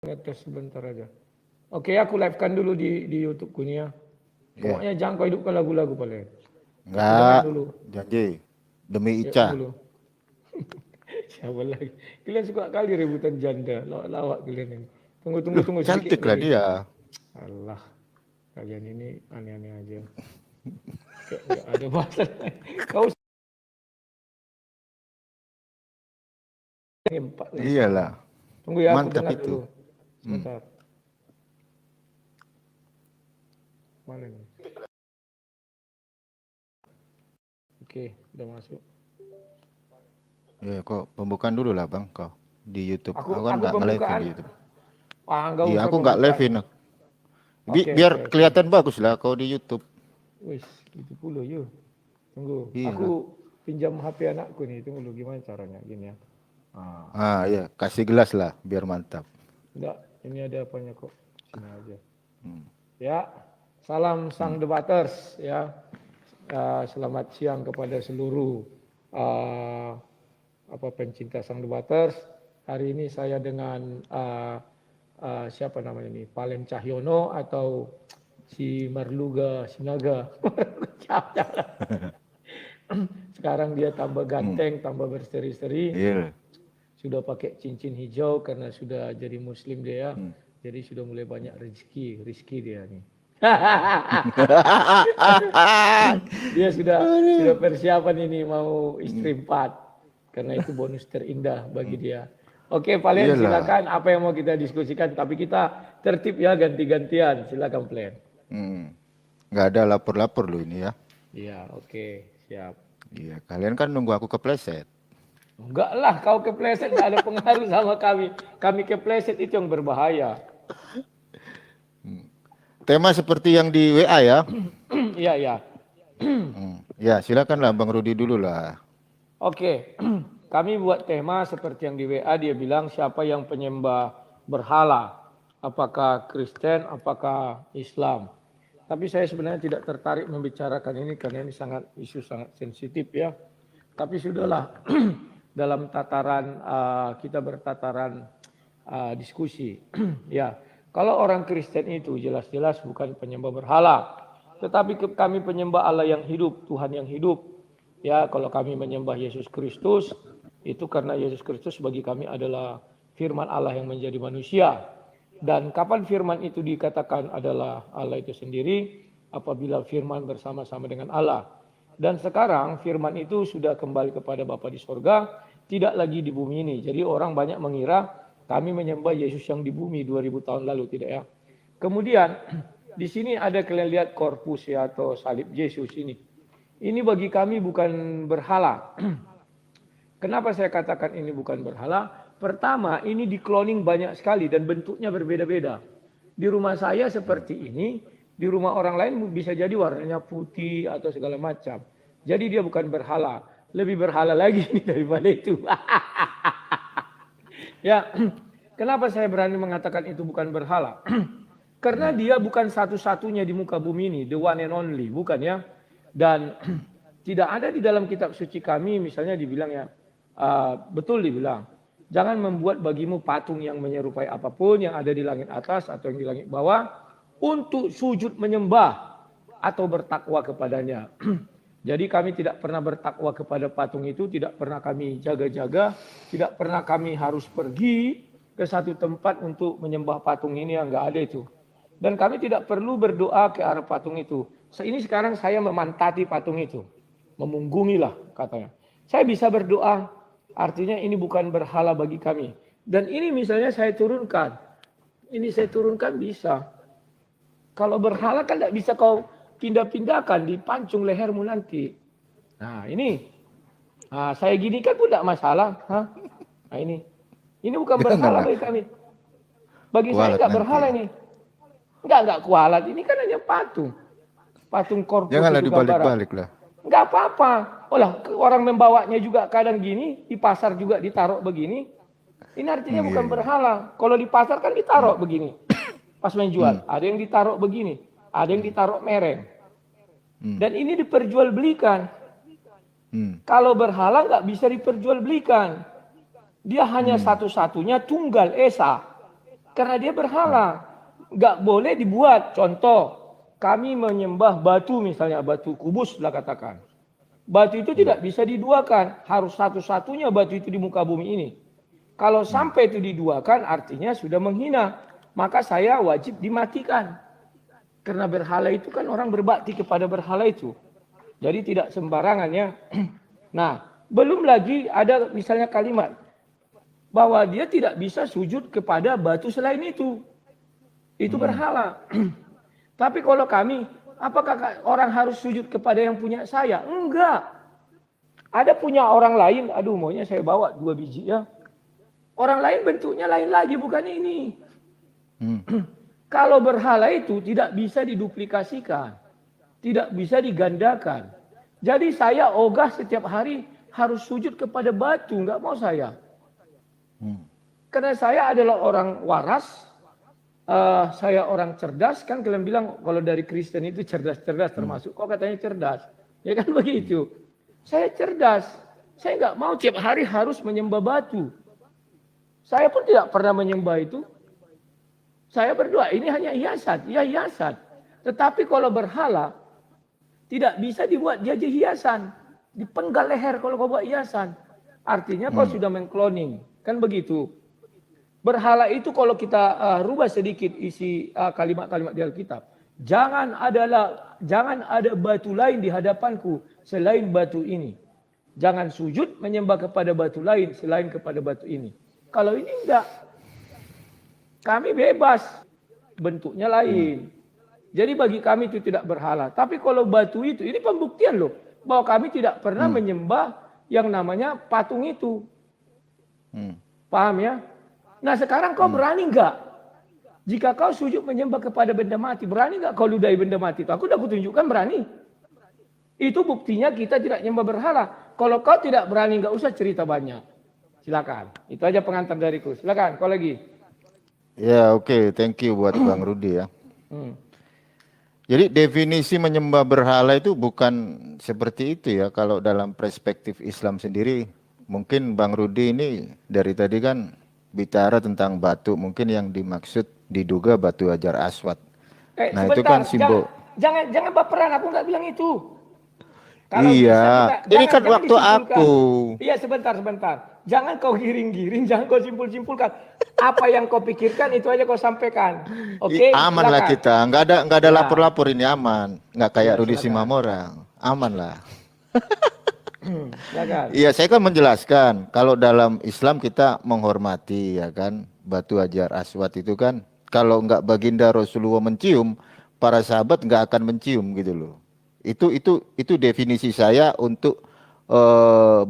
Ngetes sebentar aja. Oke, aku live-kan dulu di YouTube-ku nih ya. Pokoknya jangan kau hidupkan lagu-lagu paling. Aku dengar Enggak, dulu. janji. Demi Ya Ica. dulu. Siapa lagi? Kalian suka kali rebutan janda. Lawak kalian ini. Tunggu sedikit Cantik lah lagi. dia. Allah, kalian ini aneh-aneh aja. Kayak nggak ada bahasa. Kau empat lagi sekarang. Iyalah. Tunggu ya, aku Mantap dengar itu. dulu. Sebentar. Mana nih? Oke, udah masuk. Ya, kok pembukaan dulu lah bang kau di YouTube. Aku kan Aku nggak nge-live-in pembukaan. di YouTube. Nggak Iya, usah aku nggak pembukaan. live-in. Oke, Biar oke, oke. kelihatan bagus lah kau di YouTube. Wis, itu puluh yuk. Tunggu, Iyalah. aku pinjam HP anakku nih. Tunggu dulu gimana caranya gini ya. Ah, Ah, iya, kasih gelas lah biar mantap. enggak, ini ada apanya kok. Sini aja. Hmm. Ya, salam sang debaters ya. Selamat siang kepada seluruh pencinta sang debaters. Hari ini saya dengan siapa namanya ini? Palen Cahyono atau si Marluga Sinaga. Sekarang dia tambah ganteng, tambah berseri-seri. Iya. Sudah pakai cincin hijau karena sudah jadi muslim dia. Jadi sudah mulai banyak rezeki dia nih. Dia sudah persiapan ini mau istri 4. Karena itu bonus terindah bagi dia. Oke, Palen Iyalah. silakan apa yang mau kita diskusikan, tapi kita tertib ya, ganti-gantian. Silakan Palen. Nggak ada lapor-lapor loh ini ya. Iya, oke, siap. Iya, kalian kan nunggu aku kepleset. Enggak lah, kau kepleset tidak ada pengaruh sama kami. Kami kepleset itu yang berbahaya. Tema seperti yang di WA ya. Iya, iya. Ya, silakanlah Bang Rudi dulu lah. Oke, kami buat tema seperti yang di WA, dia bilang siapa yang penyembah berhala. Apakah Kristen, apakah Islam. Tapi saya sebenarnya tidak tertarik membicarakan ini karena ini isu sangat sensitif ya. Tapi sudahlah, dalam tataran kita bertataran diskusi. Ya, kalau orang Kristen itu jelas-jelas bukan penyembah berhala, tetapi kami penyembah Allah yang hidup, Tuhan yang hidup. Ya, kalau kami menyembah Yesus Kristus, itu karena Yesus Kristus bagi kami adalah firman Allah yang menjadi manusia. Dan kapan firman itu dikatakan adalah Allah itu sendiri? Apabila firman bersama-sama dengan Allah. Dan sekarang firman itu sudah kembali kepada Bapa di sorga, tidak lagi di bumi ini. Jadi orang banyak mengira kami menyembah Yesus yang di bumi 2000 tahun lalu, tidak ya. Kemudian di sini ada kalian lihat korpus ya atau salib Yesus ini. Ini bagi kami bukan berhala. Kenapa saya katakan ini bukan berhala? Pertama, ini di-cloning banyak sekali dan bentuknya berbeda-beda. Di rumah saya seperti ini, di rumah orang lain bisa jadi warnanya putih atau segala macam. Jadi dia bukan berhala. Lebih berhala lagi daripada itu. Ya, kenapa saya berani mengatakan itu bukan berhala? Karena dia bukan satu-satunya di muka bumi ini, the one and only, bukan ya. Dan tidak ada di dalam kitab suci kami misalnya dibilang ya, betul dibilang, jangan membuat bagimu patung yang menyerupai apapun yang ada di langit atas atau yang di langit bawah untuk sujud menyembah atau bertakwa kepadanya. Jadi kami tidak pernah bertakwa kepada patung itu, tidak pernah kami jaga-jaga, tidak pernah kami harus pergi ke satu tempat untuk menyembah patung ini, yang enggak ada itu. Dan kami tidak perlu berdoa ke arah patung itu. Ini sekarang saya memantati patung itu. Memunggungilah katanya. Saya bisa berdoa, artinya ini bukan berhala bagi kami. Dan ini misalnya saya turunkan. Ini saya turunkan bisa. Kalau berhala kan tidak bisa kau pindah-pindahkan, dipancung lehermu nanti. Nah ini. Nah, saya gini kan pun tidak masalah. Nah ini. Ini bukan berhala bagi kami. Bagi saya enggak berhala ini. Enggak kualat. Ini kan hanya patung. Patung korpus. Janganlah dibalik-balik lah. Enggak apa-apa. Orang membawanya juga kadang gini. Di pasar juga ditaruh begini. Ini artinya bukan berhala. Kalau di pasar kan ditaruh begini. Pas menjual. Ada yang ditaruh begini. Ada yang ditaruh mereng. Dan ini diperjualbelikan. Kalau berhala enggak bisa diperjualbelikan. Dia hanya satu-satunya tunggal esa. Karena dia berhala. Nggak boleh dibuat. Contoh, kami menyembah batu misalnya, batu kubus lah katakan. Batu itu tidak bisa diduakan. Harus satu-satunya batu itu di muka bumi ini. Kalau sampai itu diduakan artinya sudah menghina. Maka saya wajib dimatikan. Karena berhala itu kan orang berbakti kepada berhala itu. Jadi tidak sembarangan ya. Nah, belum lagi ada misalnya kalimat bahwa dia tidak bisa sujud kepada batu selain itu. Itu berhala. Tapi kalau kami, apakah orang harus sujud kepada yang punya saya? Enggak. Ada punya orang lain, aduh maunya saya bawa 2 biji ya. Orang lain bentuknya lain lagi, bukan ini. Kalau berhala itu tidak bisa diduplikasikan. Tidak bisa digandakan. Jadi saya ogah setiap hari harus sujud kepada batu, enggak mau saya. Karena saya adalah orang waras, saya orang cerdas, kan kalian bilang kalau dari Kristen itu cerdas-cerdas termasuk. Kok katanya cerdas? Ya kan begitu. Saya cerdas. Saya nggak mau tiap hari harus menyembah batu. Saya pun tidak pernah menyembah itu. Saya berdoa, ini hanya hiasan. Ya hiasan. Tetapi kalau berhala, tidak bisa dibuat dia jadi hiasan. Dipenggal leher kalau kau buat hiasan. Artinya kau sudah mengkloning. Kan begitu. Berhala itu kalau kita rubah sedikit isi kalimat-kalimat di Alkitab. Jangan ada batu lain di hadapanku selain batu ini. Jangan sujud menyembah kepada batu lain selain kepada batu ini. Kalau ini enggak. Kami bebas. Bentuknya lain. Jadi bagi kami itu tidak berhala. Tapi kalau batu itu, ini pembuktian loh. Bahwa kami tidak pernah menyembah yang namanya patung itu. Paham ya? Nah sekarang kau berani enggak? Jika kau sujud menyembah kepada benda mati, berani enggak kau ludahi benda mati itu? Aku udah kutunjukkan berani. Itu buktinya kita tidak nyembah berhala. Kalau kau tidak berani, enggak usah cerita banyak. Silakan. Itu aja pengantar dariku. Silakan, kau lagi. Ya oke, thank you buat Bang Rudi ya. Jadi definisi menyembah berhala itu bukan seperti itu ya. Kalau dalam perspektif Islam sendiri, mungkin Bang Rudi ini dari tadi kan bicara tentang batu, mungkin yang dimaksud diduga batu Hajar Aswad. Nah Sebentar, itu kan simbol. Jangan baperan, aku nggak bilang itu. Kalau iya, bisa ini kan waktu disimpulkan. aku. Iya sebentar. Jangan kau giring-giring, jangan kau simpul-simpulkan. Apa yang kau pikirkan itu aja kau sampaikan. Oke? Aman lah kita, nggak ada lapor-lapor ini aman, nggak kayak Rudi silakan. Simamorang, aman lah. Silakan. Iya, saya kan menjelaskan kalau dalam Islam kita menghormati ya kan batu Hajar Aswad itu kan kalau nggak baginda Rasulullah mencium, para sahabat nggak akan mencium gitu loh. Itu definisi saya untuk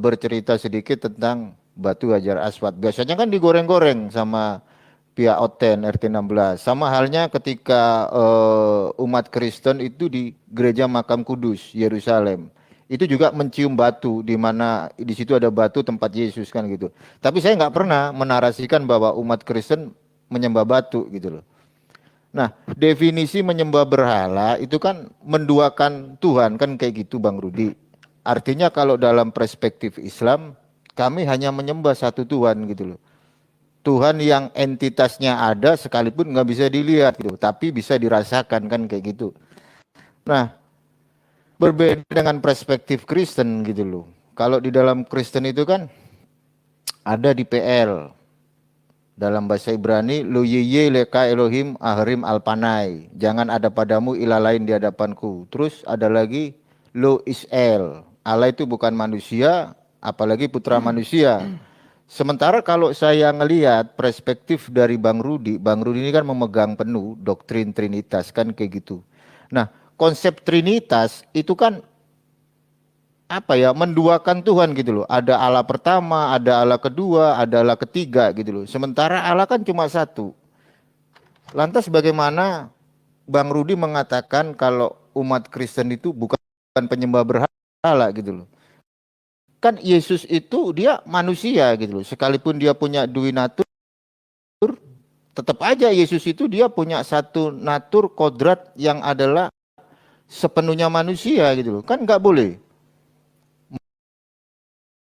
bercerita sedikit tentang batu Hajar Aswad. Biasanya kan digoreng-goreng sama pihak Oten RT 16. Sama halnya ketika umat Kristen itu di gereja Makam Kudus Yerusalem. Itu juga mencium batu di mana di situ ada batu tempat Yesus kan gitu. Tapi saya nggak pernah menarasikan bahwa umat Kristen menyembah batu gitu loh. Nah, definisi menyembah berhala itu kan menduakan Tuhan kan kayak gitu Bang Rudi. Artinya kalau dalam perspektif Islam kami hanya menyembah satu Tuhan gitu loh. Tuhan yang entitasnya ada sekalipun nggak bisa dilihat gitu, tapi bisa dirasakan kan kayak gitu. Nah, berbeda dengan perspektif Kristen gitu loh. Kalau di dalam Kristen itu kan ada di PL. Dalam bahasa Ibrani, lo yeye leka Elohim ahrim alpanai. Jangan ada padamu ilah lain di hadapanku. Terus ada lagi lo Israel. Allah itu bukan manusia, apalagi putra manusia. Sementara kalau saya ngelihat perspektif dari Bang Rudi ini kan memegang penuh doktrin Trinitas kan kayak gitu. Nah, konsep Trinitas itu kan apa ya, menduakan Tuhan gitu loh. Ada Allah pertama, ada Allah kedua, ada Allah ketiga gitu loh. Sementara Allah kan cuma satu. Lantas bagaimana Bang Rudi mengatakan kalau umat Kristen itu bukan penyembah berhala gitu loh. Kan Yesus itu dia manusia gitu loh. Sekalipun dia punya dui natur, tetap aja Yesus itu dia punya satu natur kodrat yang adalah sepenuhnya manusia gitu loh. Kan nggak boleh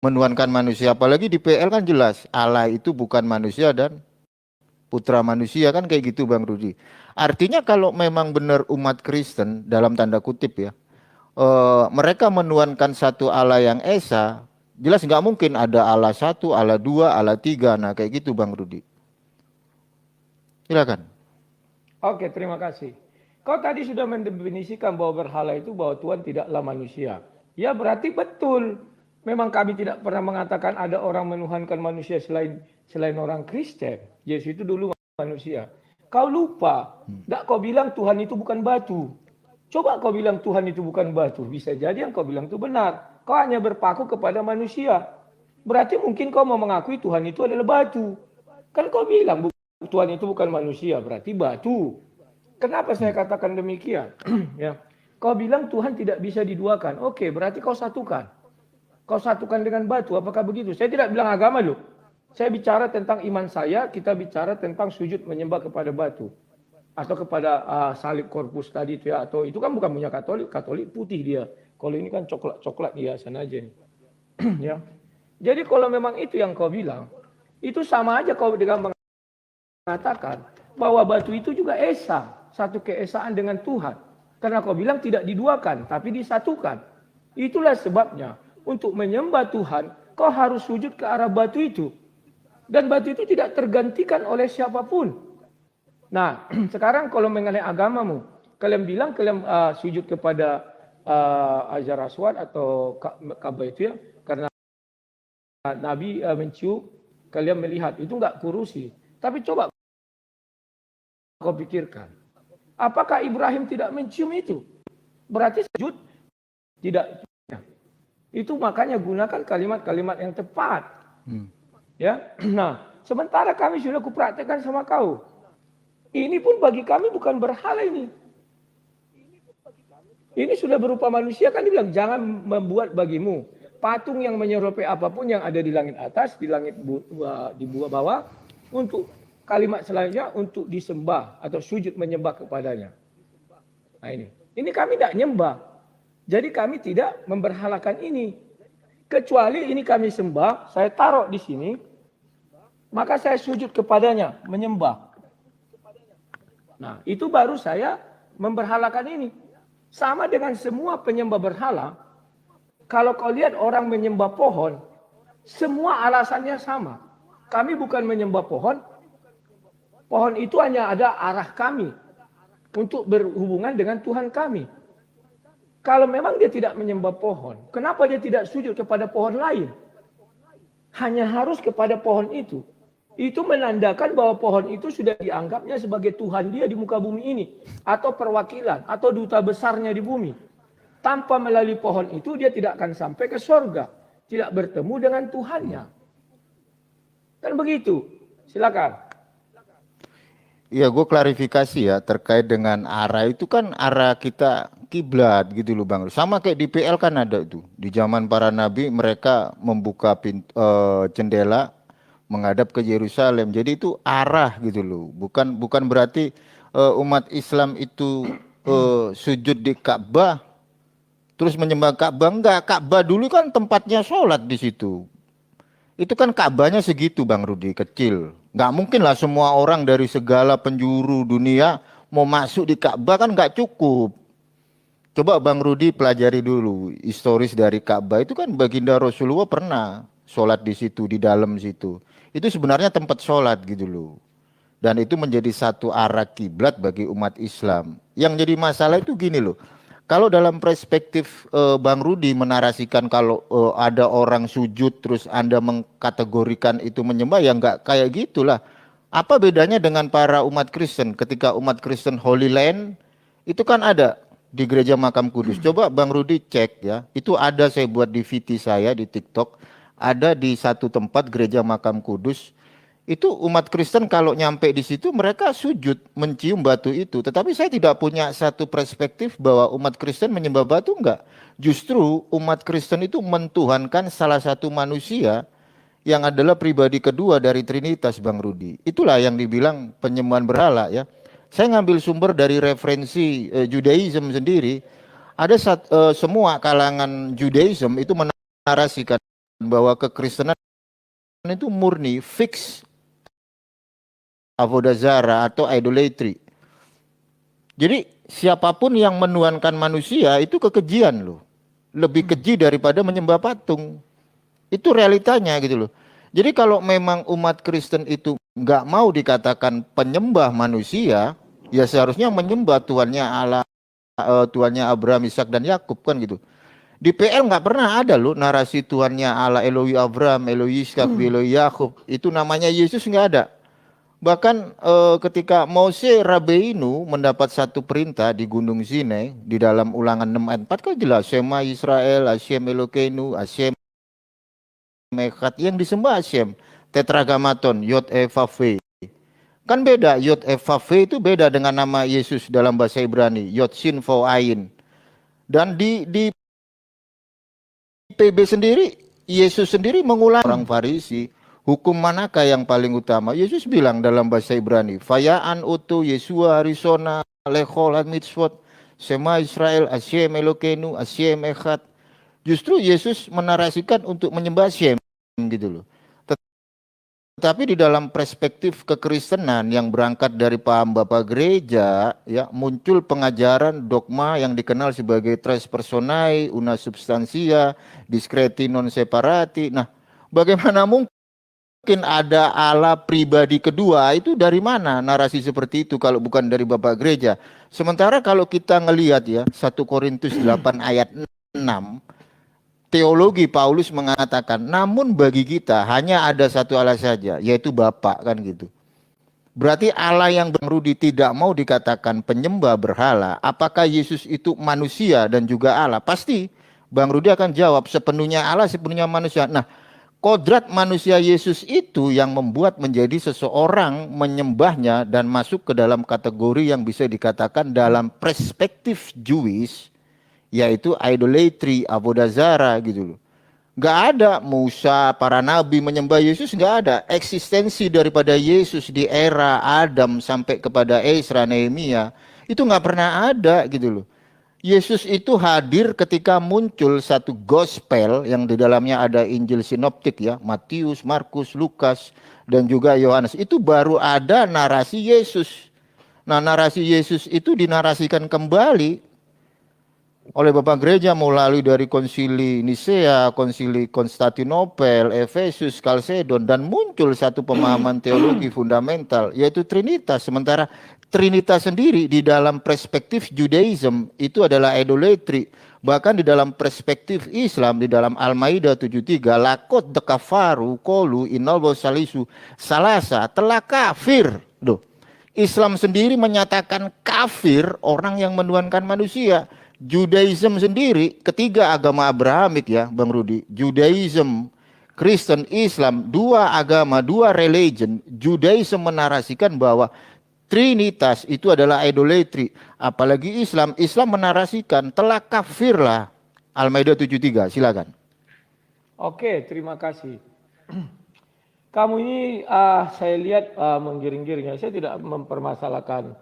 menuhankan manusia. Apalagi di PL kan jelas Allah itu bukan manusia dan putra manusia kan kayak gitu Bang Rudi. Artinya kalau memang benar umat Kristen dalam tanda kutip ya, mereka menuhankan satu Allah yang esa, jelas nggak mungkin ada Allah satu, Allah dua, Allah tiga. Nah kayak gitu Bang Rudi. Silakan. Oke, terima kasih. Kau tadi sudah mendefinisikan bahwa berhala itu bahwa Tuhan tidaklah manusia. Ya berarti betul. Memang kami tidak pernah mengatakan ada orang menuhankan manusia selain orang Kristen. Yesus itu dulu manusia. Kau lupa, tidak kau bilang Tuhan itu bukan batu. Coba kau bilang Tuhan itu bukan batu. Bisa jadi yang kau bilang itu benar. Kau hanya berpaku kepada manusia. Berarti mungkin kau mau mengakui Tuhan itu adalah batu. Kan kau bilang Tuhan itu bukan manusia, berarti batu. Kenapa saya katakan demikian? Ya, kau bilang Tuhan tidak bisa diduakan. Oke, berarti kau satukan. Kau satukan dengan batu. Apakah begitu? Saya tidak bilang agama loh. Saya bicara tentang iman saya. Kita bicara tentang sujud menyembah kepada batu atau kepada salib korpus tadi itu ya. Atau itu kan bukan punya Katolik. Katolik putih dia. Kalau ini kan coklat hiasan aja nih. Ya. Jadi kalau memang itu yang kau bilang, itu sama aja kau dengan mengatakan bahwa batu itu juga esa, satu keesaan dengan Tuhan. Karena kau bilang tidak diduakan, tapi disatukan. Itulah sebabnya untuk menyembah Tuhan, kau harus sujud ke arah batu itu. Dan batu itu tidak tergantikan oleh siapapun. Nah, sekarang kalau mengenai agamamu, kalian bilang kalian sujud kepada Hajar Aswad atau Ka'bah itu ya, karena Nabi mencium, kalian melihat, itu enggak kurusi. Tapi coba kau pikirkan, apakah Ibrahim tidak mencium itu? Berarti sujud tidak. Itu makanya gunakan kalimat-kalimat yang tepat. Ya, nah, sementara kami sudah kupraktekkan sama kau. Ini pun bagi kami bukan berhala ini. Ini sudah berupa manusia, kan dibilang jangan membuat bagimu patung yang menyerupai apapun yang ada di langit atas, di langit di bawah, untuk kalimat selanjutnya untuk disembah atau sujud menyembah kepadanya. Nah ini kami tidak nyembah. Jadi kami tidak memberhalakan ini. Kecuali ini kami sembah, saya taruh di sini, maka saya sujud kepadanya, menyembah. Nah, itu baru saya memberhalakan ini. Sama dengan semua penyembah berhala, kalau kau lihat orang menyembah pohon, semua alasannya sama. Kami bukan menyembah pohon, pohon itu hanya ada arah kami untuk berhubungan dengan Tuhan kami. Kalau memang dia tidak menyembah pohon, kenapa dia tidak sujud kepada pohon lain? Hanya harus kepada pohon itu. Itu menandakan bahwa pohon itu sudah dianggapnya sebagai Tuhan dia di muka bumi ini. Atau perwakilan, atau duta besarnya di bumi. Tanpa melalui pohon itu dia tidak akan sampai ke surga. Tidak bertemu dengan Tuhannya. Kan begitu. Silakan. Iya, gue klarifikasi ya terkait dengan arah itu kan arah kita kiblat gitu loh Bang. Sama kayak di PL kan ada itu. Di zaman para nabi mereka membuka jendela menghadap ke Yerusalem. Jadi itu arah gitu loh. Bukan berarti umat Islam itu sujud di Ka'bah terus menyembah Ka'bah. Enggak, Ka'bah dulu kan tempatnya sholat di situ. Itu kan Ka'bahnya segitu Bang Rudi, kecil. Nggak mungkin lah semua orang dari segala penjuru dunia mau masuk di Ka'bah, kan nggak cukup. Coba Bang Rudi pelajari dulu historis dari Ka'bah. Itu kan baginda Rasulullah pernah sholat di situ, di dalam situ. Itu sebenarnya tempat sholat gitu loh. Dan itu menjadi satu arah kiblat bagi umat Islam. Yang jadi masalah itu gini loh. Kalau dalam perspektif Bang Rudi menarasikan kalau ada orang sujud terus Anda mengkategorikan itu menyembah, ya nggak kayak gitulah. Apa bedanya dengan para umat Kristen? Ketika umat Kristen Holy Land itu kan ada di gereja Makam Kudus. Coba Bang Rudi cek ya. Itu ada, saya buat di VT saya di TikTok. Ada di satu tempat gereja Makam Kudus. Itu umat Kristen kalau nyampe di situ mereka sujud mencium batu itu. Tetapi saya tidak punya satu perspektif bahwa umat Kristen menyembah batu, enggak. Justru umat Kristen itu mentuhankan salah satu manusia yang adalah pribadi kedua dari Trinitas Bang Rudi. Itulah yang dibilang penyembahan berhala ya. Saya ngambil sumber dari referensi Judaism sendiri. Ada semua kalangan Judaism itu menarasikan bahwa kekristenan itu murni fix avodazara atau idolatry. Jadi siapapun yang menuhankan manusia itu kekejian loh. Lebih keji daripada menyembah patung. Itu realitanya gitu loh. Jadi kalau memang umat Kristen itu nggak mau dikatakan penyembah manusia, ya seharusnya menyembah Tuhannya Allah, Tuhannya Abraham, Ishak dan Yakub kan gitu. Di PL nggak pernah ada loh narasi Tuhannya Allah Elohi Abraham, Elohi Ishak, Elohi Yakub. Itu namanya Yesus nggak ada. Bahkan ketika Mose Rabeinu mendapat satu perintah di Gunung Sinai di dalam Ulangan 6 ayat 4 kan jelas Shema Israel, Hashem Elokeinu, Hashem Echad yang disembah Hashem, Tetragamaton, Yod He Vav He. Kan beda, Yod He Vav He itu beda dengan nama Yesus dalam bahasa Ibrani, Yod Shin Vav Ayin. Dan di PB sendiri, Yesus sendiri mengulang orang Farisi, hukum manakah yang paling utama? Yesus bilang dalam bahasa Ibrani, Fayaan utu Yesua Arizona lechol mitzvot, Shema Israel, Hashem Elokeinu, Hashem Echad. Justru Yesus menarasikan untuk menyembah Hashem gitu loh. Tetapi di dalam perspektif kekristenan yang berangkat dari paham Bapak Gereja, ya muncul pengajaran dogma yang dikenal sebagai tres personae, una substantia, discreti non separati. Nah, bagaimana mungkin ada Allah pribadi kedua? Itu dari mana narasi seperti itu kalau bukan dari Bapak Gereja? Sementara kalau kita ngelihat ya 1 Korintus 8 ayat 6, teologi Paulus mengatakan, namun bagi kita hanya ada satu Allah saja, yaitu Bapa kan gitu. Berarti Allah yang Bang Rudi tidak mau dikatakan penyembah berhala, apakah Yesus itu manusia dan juga Allah? Pasti Bang Rudi akan jawab sepenuhnya Allah, sepenuhnya manusia. Nah, kodrat manusia Yesus itu yang membuat menjadi seseorang menyembahnya dan masuk ke dalam kategori yang bisa dikatakan dalam perspektif Jewish, yaitu idolatry, avodazara gitu loh. Gak ada Musa, para nabi menyembah Yesus, gak ada. Eksistensi daripada Yesus di era Adam sampai kepada Ezra, Nehemia, itu gak pernah ada gitu loh. Yesus itu hadir ketika muncul satu gospel yang di dalamnya ada Injil sinoptik ya, Matius, Markus, Lukas, dan juga Yohanes. Itu baru ada narasi Yesus. Nah, narasi Yesus itu dinarasikan kembali oleh Bapak Gereja melalui dari konsili Nisea, konsili Konstantinopel, Efesus, Kalsedon, dan muncul satu pemahaman teologi fundamental yaitu Trinitas. Sementara Trinitas sendiri di dalam perspektif Judaism itu adalah idolatry. Bahkan di dalam perspektif Islam di dalam Al-Maidah 73, lakot dekafaru kolu inalbo salisu salasa telah kafir. Duh. Islam sendiri menyatakan kafir orang yang menuhankan manusia. Judaism sendiri, ketiga agama Abrahamik ya Bang Rudi, Judaism, Kristen, Islam, dua agama, dua religion. Judaism menarasikan bahwa Trinitas itu adalah idolatry. Apalagi Islam, Islam menarasikan telah kafir lah. Al-Maidah 73, silakan. Oke, terima kasih. Kamu ini saya lihat menggiring-giring. Saya tidak mempermasalahkan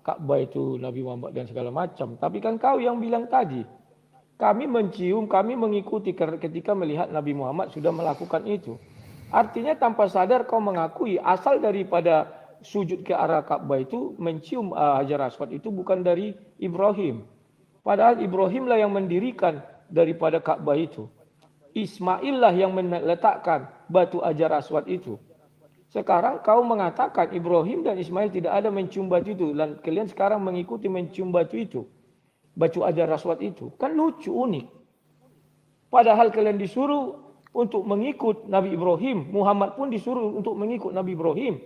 Ka'bah itu Nabi Muhammad dan segala macam. Tapi kan kau yang bilang tadi, kami mencium, kami mengikuti ketika melihat Nabi Muhammad sudah melakukan itu. Artinya tanpa sadar kau mengakui asal daripada sujud ke arah Ka'bah itu mencium Hajar Aswad itu bukan dari Ibrahim. Padahal Ibrahim lah yang mendirikan daripada Ka'bah itu. Ismail lah yang meletakkan batu Hajar Aswad itu. Sekarang kau mengatakan Ibrahim dan Ismail tidak ada mencium batu itu. Dan kalian sekarang mengikuti mencium batu itu. Batu Hajar Aswad itu. Kan lucu, unik. Padahal kalian disuruh untuk mengikut Nabi Ibrahim. Muhammad pun disuruh untuk mengikut Nabi Ibrahim.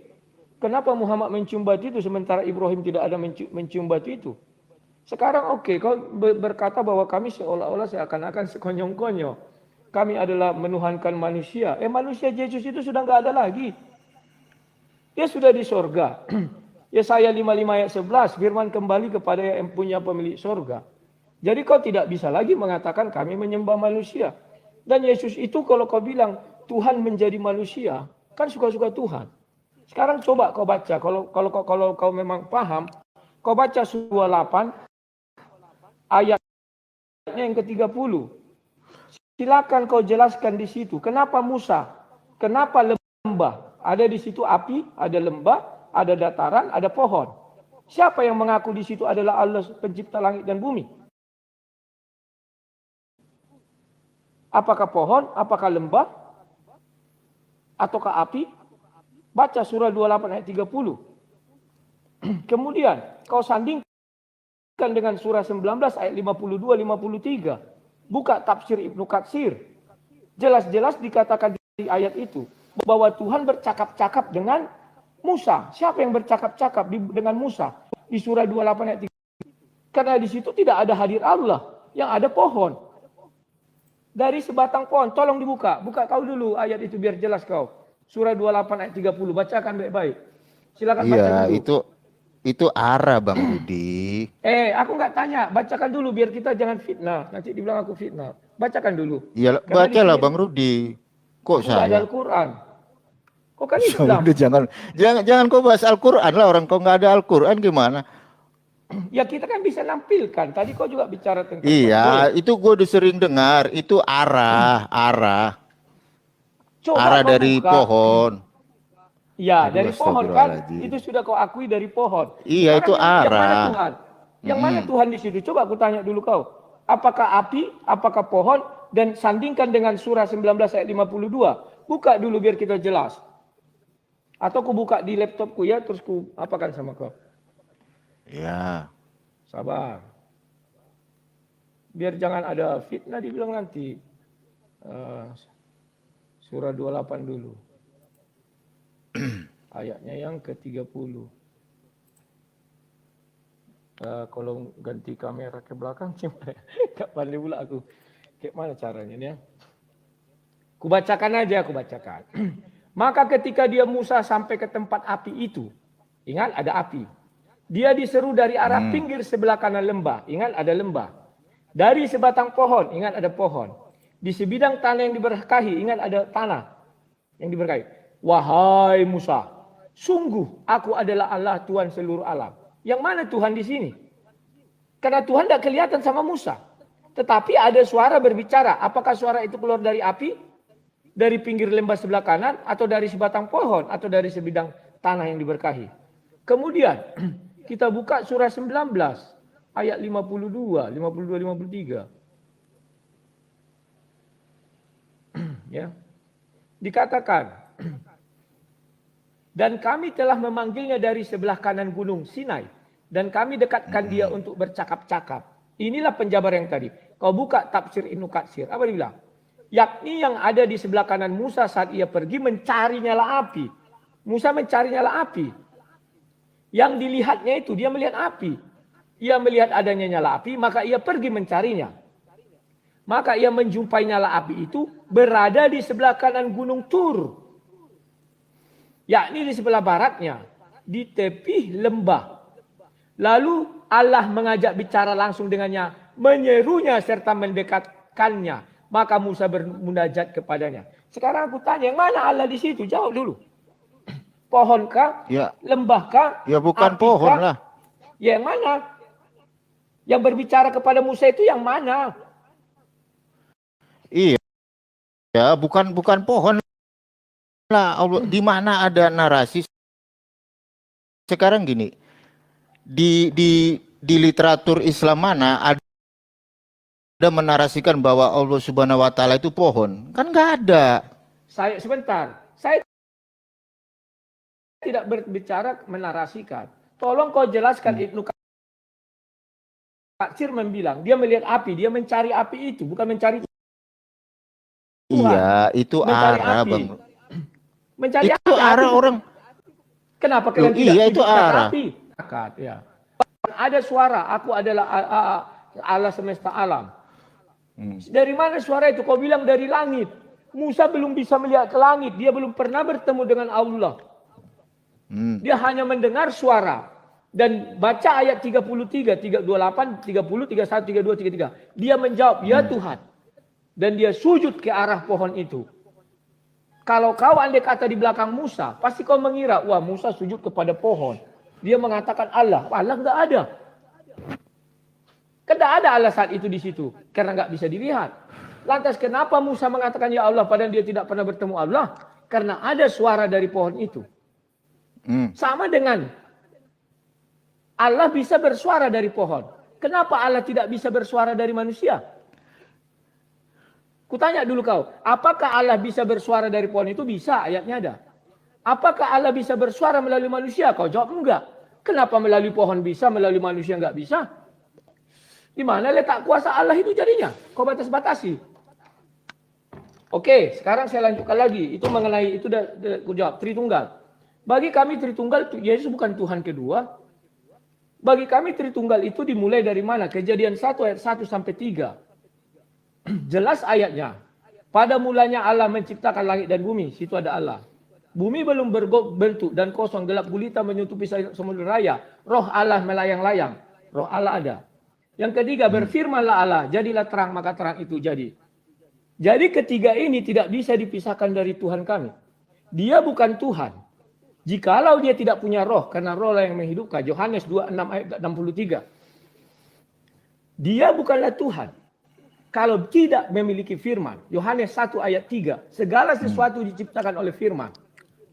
Kenapa Muhammad mencium batu itu sementara Ibrahim tidak ada mencium batu itu? Sekarang oke, kau berkata bahwa kami seolah-olah seakan-akan sekonyong-konyong. Kami adalah menuhankan manusia. Manusia Yesus itu sudah nggak ada lagi. Dia sudah di sorga. Yesaya 55 ayat 11, firman kembali kepada yang punya pemilik sorga. Jadi kau tidak bisa lagi mengatakan kami menyembah manusia. Dan Yesus itu kalau kau bilang Tuhan menjadi manusia, kan suka-suka Tuhan. Sekarang coba kau baca, kalau kau memang paham, kau baca surah 8 ayatnya yang ke-30. Silakan kau jelaskan di situ, kenapa Musa, kenapa lembah, Ada di situ api, ada lembah, ada dataran, ada pohon. Siapa yang mengaku di situ adalah Allah pencipta langit dan bumi? Apakah pohon, apakah lembah, ataukah api? Baca surah 28 ayat 30. Kemudian kau sandingkan dengan surah 19 ayat 52-53. Buka tafsir Ibnu Katsir. Jelas-jelas dikatakan di ayat itu bahwa Tuhan bercakap-cakap dengan Musa. Siapa yang bercakap-cakap dengan Musa? Di surah 28 ayat 3. Karena di situ tidak ada hadir Allah, yang ada pohon. Dari sebatang pohon, tolong dibuka. Buka kau dulu ayat itu biar jelas kau. Surah 28 ayat 30, bacakan baik-baik. Silakan baca dulu. Iya, itu arah Bang Rudi. Aku nggak tanya, bacakan dulu biar kita jangan fitnah. Nanti dibilang aku fitnah. Bacakan dulu. Iya, bacalah Bang Rudi. Kok saya? Ada Al-Quran. Kok kan Ya Islam? udah, jangan kau bahas Al-Quran lah, orang kau nggak ada Al-Quran gimana? Ya kita kan bisa nampilkan. Tadi kau juga bicara tentang Iya, itu gue udah sering dengar. Itu arah. Coba Arah kau dari buka. pohon. Ya, Aduh, dari pohon kan. astagfirullahaladzim. Itu sudah kau akui dari pohon. Iya, itu Yang mana arah. Tuhan? Yang mana Tuhan di situ? Coba aku tanya dulu kau. Apakah api, apakah pohon, dan sandingkan dengan surah 19 ayat 52. Buka dulu biar kita jelas. Atau aku buka di laptopku ya, terus ku apakan sama kau. Ya. Sabar. Biar jangan ada fitnah dibilang nanti. Surah 28 dulu. Ayatnya yang ke-30. Kalau ganti kamera ke belakang, gak pandai pula aku. Kayak mana caranya nih ya? Kubacakan aja, aku bacakan. Maka ketika dia Musa sampai ke tempat api itu, ingat ada api. Dia diseru dari arah pinggir sebelah kanan lembah, ingat ada lembah. Dari sebatang pohon, ingat ada pohon. Di sebidang tanah yang diberkahi, ingat ada tanah yang diberkahi. Wahai Musa, sungguh aku adalah Allah Tuhan seluruh alam. Yang mana Tuhan di sini? Karena Tuhan tidak kelihatan sama Musa. Tetapi ada suara berbicara. Apakah suara itu keluar dari api? Dari pinggir lembah sebelah kanan? Atau dari sebatang pohon? Atau dari sebidang tanah yang diberkahi? Kemudian kita buka surah 19. Ayat 52, 53. Ya. Dikatakan, dan kami telah memanggilnya dari sebelah kanan gunung Sinai, dan kami dekatkan dia untuk bercakap-cakap. Inilah penjabar yang tadi. Kau buka tafsir Ibnu Katsir. Apa dia bilang? Yakni yang ada di sebelah kanan Musa saat ia pergi mencari nyala api. Musa mencari nyala api. Yang dilihatnya itu, dia melihat api. Ia melihat adanya nyala api, maka ia pergi mencarinya. Maka ia menjumpai nyala api itu berada di sebelah kanan gunung Tur. Yakni di sebelah baratnya, di tepi lembah. Lalu Allah mengajak bicara langsung dengannya, menyerunya serta mendekatkannya. Maka Musa bermunajat kepadanya. Sekarang aku tanya, yang mana Allah di situ? Jawab dulu. Pohonkah? Ya. Lembahkah? Ya bukan Apikah? pohon lah. Ya yang mana? Yang berbicara kepada Musa itu yang mana? Iya. Ya, bukan pohon lah. Allah, di mana ada narasi sekarang gini. Di literatur Islam mana ada menarasikan bahwa Allah Subhanahu wa taala itu pohon? Kan nggak ada. Saya tidak berbicara menarasikan. Tolong kau jelaskan Ibnu Katsir membilang dia melihat api, dia mencari api itu, bukan mencari Tuhan. Iya, itu mencari arah, api. Bang. Mencari itu api, arah api. orang. Kenapa kalian tidak iya, itu sujudkan arah. api? Ya. Ada suara, aku adalah Allah semesta alam. Dari mana suara itu? Kau bilang dari langit. Musa belum bisa melihat ke langit, dia belum pernah bertemu dengan Allah. Dia hanya mendengar suara. Dan baca ayat 33, 28, 30, 31, 32, 33. Dia menjawab, ya Tuhan. Dan dia sujud ke arah pohon itu. Kalau kau andai kata di belakang Musa, pasti kau mengira, wah Musa sujud kepada pohon. Dia mengatakan Allah. Allah enggak ada. Tidak ada Allah saat itu di situ. Karena enggak bisa dilihat. Lantas kenapa Musa mengatakan ya Allah padahal dia tidak pernah bertemu Allah? karena ada suara dari pohon itu. Sama dengan Allah bisa bersuara dari pohon. Kenapa Allah tidak bisa bersuara dari manusia? Kutanya dulu kau, apakah Allah bisa bersuara dari pohon itu? Bisa, ayatnya ada. Apakah Allah bisa bersuara melalui manusia? Kau jawab enggak. Kenapa melalui pohon bisa, melalui manusia enggak bisa? Di mana letak kuasa Allah itu jadinya? Kau batas-batasi. Oke, sekarang saya lanjutkan lagi. Itu mengenai, itu udah jawab, Tritunggal. Bagi kami Tritunggal, Yesus bukan Tuhan kedua. Bagi kami Tritunggal itu dimulai dari mana? Kejadian 1 ayat 1 sampai 3. Jelas ayatnya. Pada mulanya Allah menciptakan langit dan bumi. Situ ada Allah. Bumi belum berbentuk dan kosong, gelap gulita menutupi samudera raya. Roh Allah melayang-layang. Roh Allah ada. Yang ketiga, berfirmanlah Allah, jadilah terang, maka terang itu jadi. Jadi ketiga ini tidak bisa dipisahkan dari Tuhan kami. Dia bukan Tuhan. Jikalau dia tidak punya roh, karena roh lah yang menghidupkan. Yohanes 2:6 ayat 63. Dia bukanlah Tuhan. Kalau tidak memiliki firman. Yohanes 1 ayat 3. Segala sesuatu diciptakan oleh firman.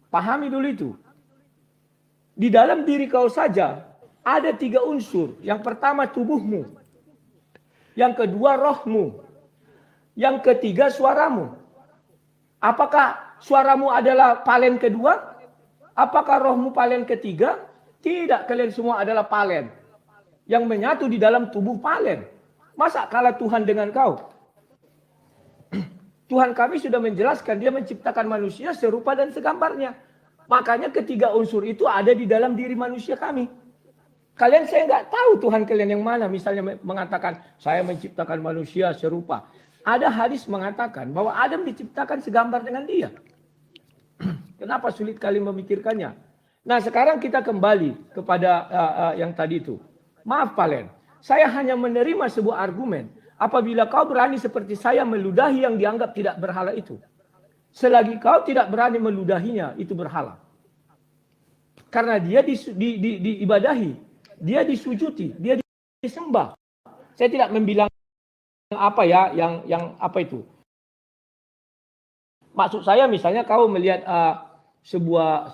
Pahami dulu itu. Di dalam diri kau saja ada 3 unsur. Yang pertama tubuhmu. Yang kedua rohmu. Yang ketiga suaramu. Apakah suaramu adalah palen kedua? Apakah rohmu palen ketiga? Tidak, kalian semua adalah palen. Yang menyatu di dalam tubuh palen. Masa kalah Tuhan dengan kau? Tuhan kami sudah menjelaskan, dia menciptakan manusia serupa dan segambarnya. Makanya ketiga unsur itu ada di dalam diri manusia kami. Kalian saya nggak tahu Tuhan kalian yang mana. Misalnya mengatakan, saya menciptakan manusia serupa. Ada hadis mengatakan bahwa Adam diciptakan segambar dengan dia. Kenapa sulit kali memikirkannya? Nah sekarang kita kembali kepada yang tadi itu. Maaf Palen, saya hanya menerima sebuah argumen. Apabila kau berani seperti saya meludahi yang dianggap tidak berhala itu. Selagi kau tidak berani meludahinya, itu berhala. Karena dia diibadahi, dia disujuti, dia disembah. Saya tidak membilang apa ya, yang apa itu. Maksud saya misalnya kau melihat sebuah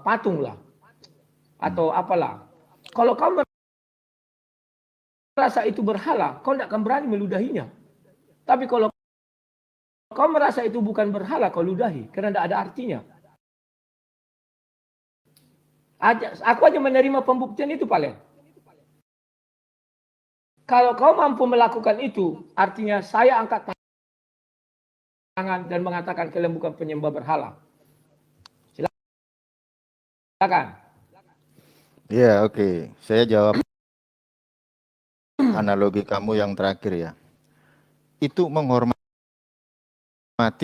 patung lah atau apalah. Kalau kau merasa itu berhala, kau tidak akan berani meludahinya. Tapi kalau kau merasa itu bukan berhala, kau ludahi karena tidak ada artinya. Aku aja menerima pembuktian itu Palen. Kalau kau mampu melakukan itu, artinya saya angkat tangan dan mengatakan kalian bukan penyembah berhala. Silakan. Ya, oke. Saya jawab analogi kamu yang terakhir ya. Itu menghormati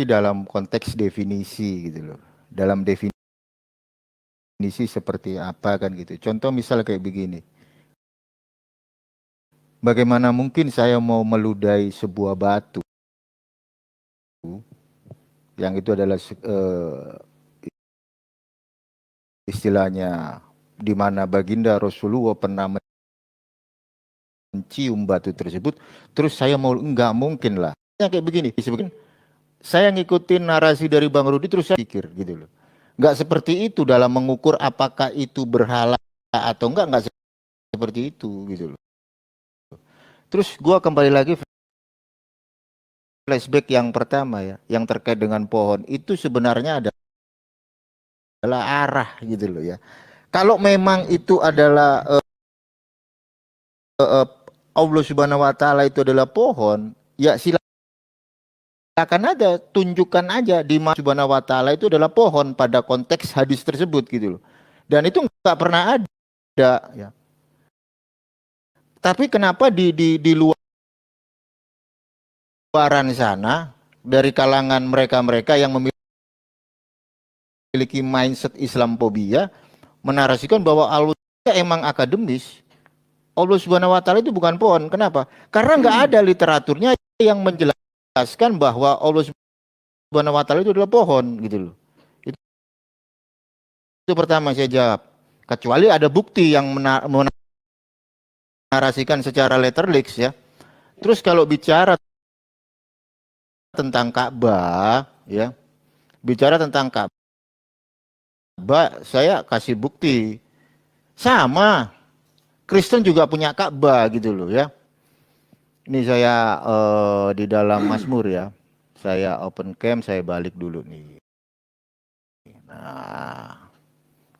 dalam konteks definisi gitu loh. Dalam definisi seperti apa kan gitu. Contoh misal kayak begini. Bagaimana mungkin saya mau meludahi sebuah batu yang itu adalah istilahnya di mana baginda Rasulullah pernah mencium batu tersebut, terus saya mau, enggak mungkin lah. Kayak begini, saya ngikutin narasi dari Bang Rudi terus saya pikir gitu loh. Enggak seperti itu dalam mengukur apakah itu berhala atau enggak seperti itu gitu loh. Terus gua kembali lagi flashback yang pertama ya, yang terkait dengan pohon itu sebenarnya adalah arah gitu loh ya. Kalau memang itu adalah Allah Subhanahu wa taala itu adalah pohon, ya silakan aja, tunjukkan aja di mana Subhanahu wa taala itu adalah pohon pada konteks hadis tersebut gitu loh. Dan itu nggak pernah ada ya. Tapi kenapa di luaran sana dari kalangan mereka-mereka yang memiliki mindset Islamophobia menarasikan bahwa Allah emang akademis. Allah Subhanahu wa taala itu bukan pohon. Kenapa? Karena nggak ada literaturnya yang menjelaskan bahwa Allah Subhanahu wa taala itu adalah pohon gitu loh. Itu pertama saya jawab. Kecuali ada bukti yang menarasikan secara letterlix ya. Terus kalau bicara tentang Ka'bah, ya, bicara tentang Ka'bah, saya kasih bukti. Sama, Kristen juga punya Ka'bah gitu loh ya. Ini saya di dalam Mazmur ya. Saya open cam, saya balik dulu nih. Nah,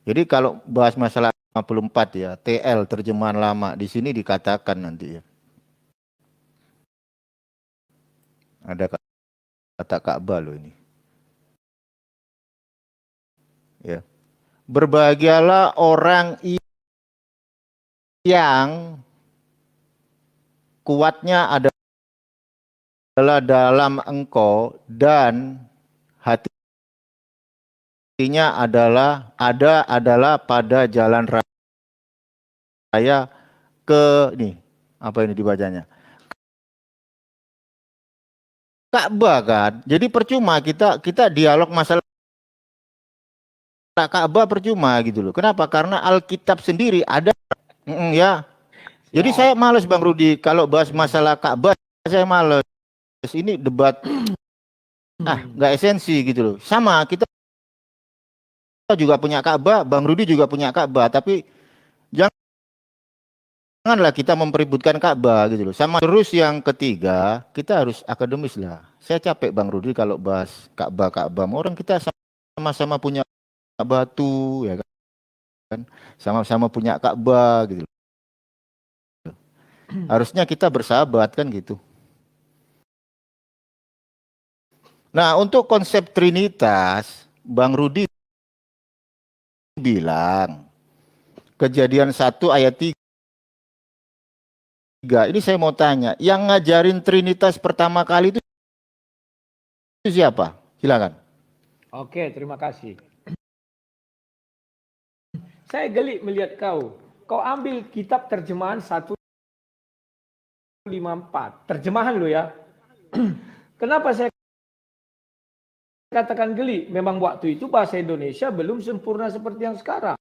jadi kalau bahas masalah 54 ya, TL terjemahan lama di sini dikatakan nanti ya. Ada kata Ka'bah loh ini. Ya. Berbahagialah orang yang kuatnya adalah dalam engkau dan hatinya adalah pada jalan raya ke nih apa ini dibacanya Ka'bah kan. Jadi percuma kita dialog masalah Ka'bah percuma gitu loh. Kenapa? Karena Alkitab sendiri ada ya. Jadi saya males Bang Rudi kalau bahas masalah Ka'bah, saya males. Ini debat nggak esensi gitu loh. Sama kita juga punya Ka'bah, Bang Rudi juga punya Ka'bah, tapi janganlah kita mempeributkan Ka'bah gitu loh. Sama terus yang ketiga, kita harus akademis lah. Saya capek Bang Rudi kalau bahas Ka'bah. Orang kita sama-sama punya batu ya kan. Sama-sama punya Ka'bah gitu loh. Harusnya kita bersahabat kan gitu. Nah, untuk konsep Trinitas, Bang Rudi bilang Kejadian 1 ayat 3. Ini saya mau tanya, yang ngajarin Trinitas pertama kali itu siapa? Silakan. Oke, terima kasih. Saya geli melihat kau. Kau ambil kitab terjemahan 154. Terjemahan lo ya. Kenapa saya katakan geli? Memang waktu itu bahasa Indonesia belum sempurna seperti yang sekarang.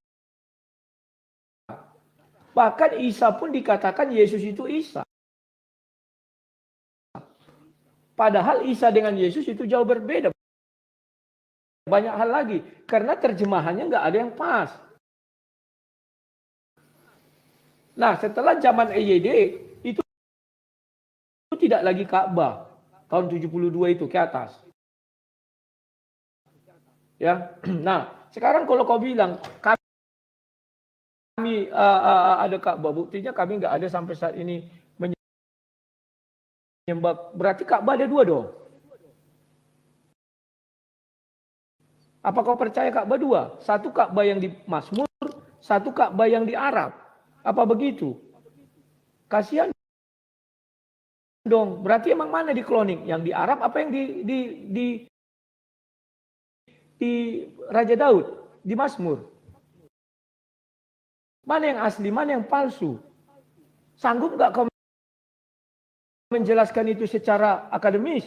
Bahkan Isa pun dikatakan Yesus itu Isa. Padahal Isa dengan Yesus itu jauh berbeda. Banyak hal lagi. Karena terjemahannya nggak ada yang pas. Nah, setelah zaman EYD, itu tidak lagi Ka'bah. Tahun 72 itu ke atas. Ya, nah sekarang kalau kau bilang kami ada Ka'bah, buktinya kami nggak ada sampai saat ini menyembah. Berarti Ka'bah ada dua dong. Apa kau percaya Ka'bah dua? Satu Ka'bah yang di Mazmur, satu Ka'bah yang di Arab. Apa begitu? Kasihan dong. Berarti emang mana di cloning? Yang di Arab apa yang di Raja Daud, di Mazmur? Mana yang asli, mana yang palsu? Sanggup nggak kau menjelaskan itu secara akademis?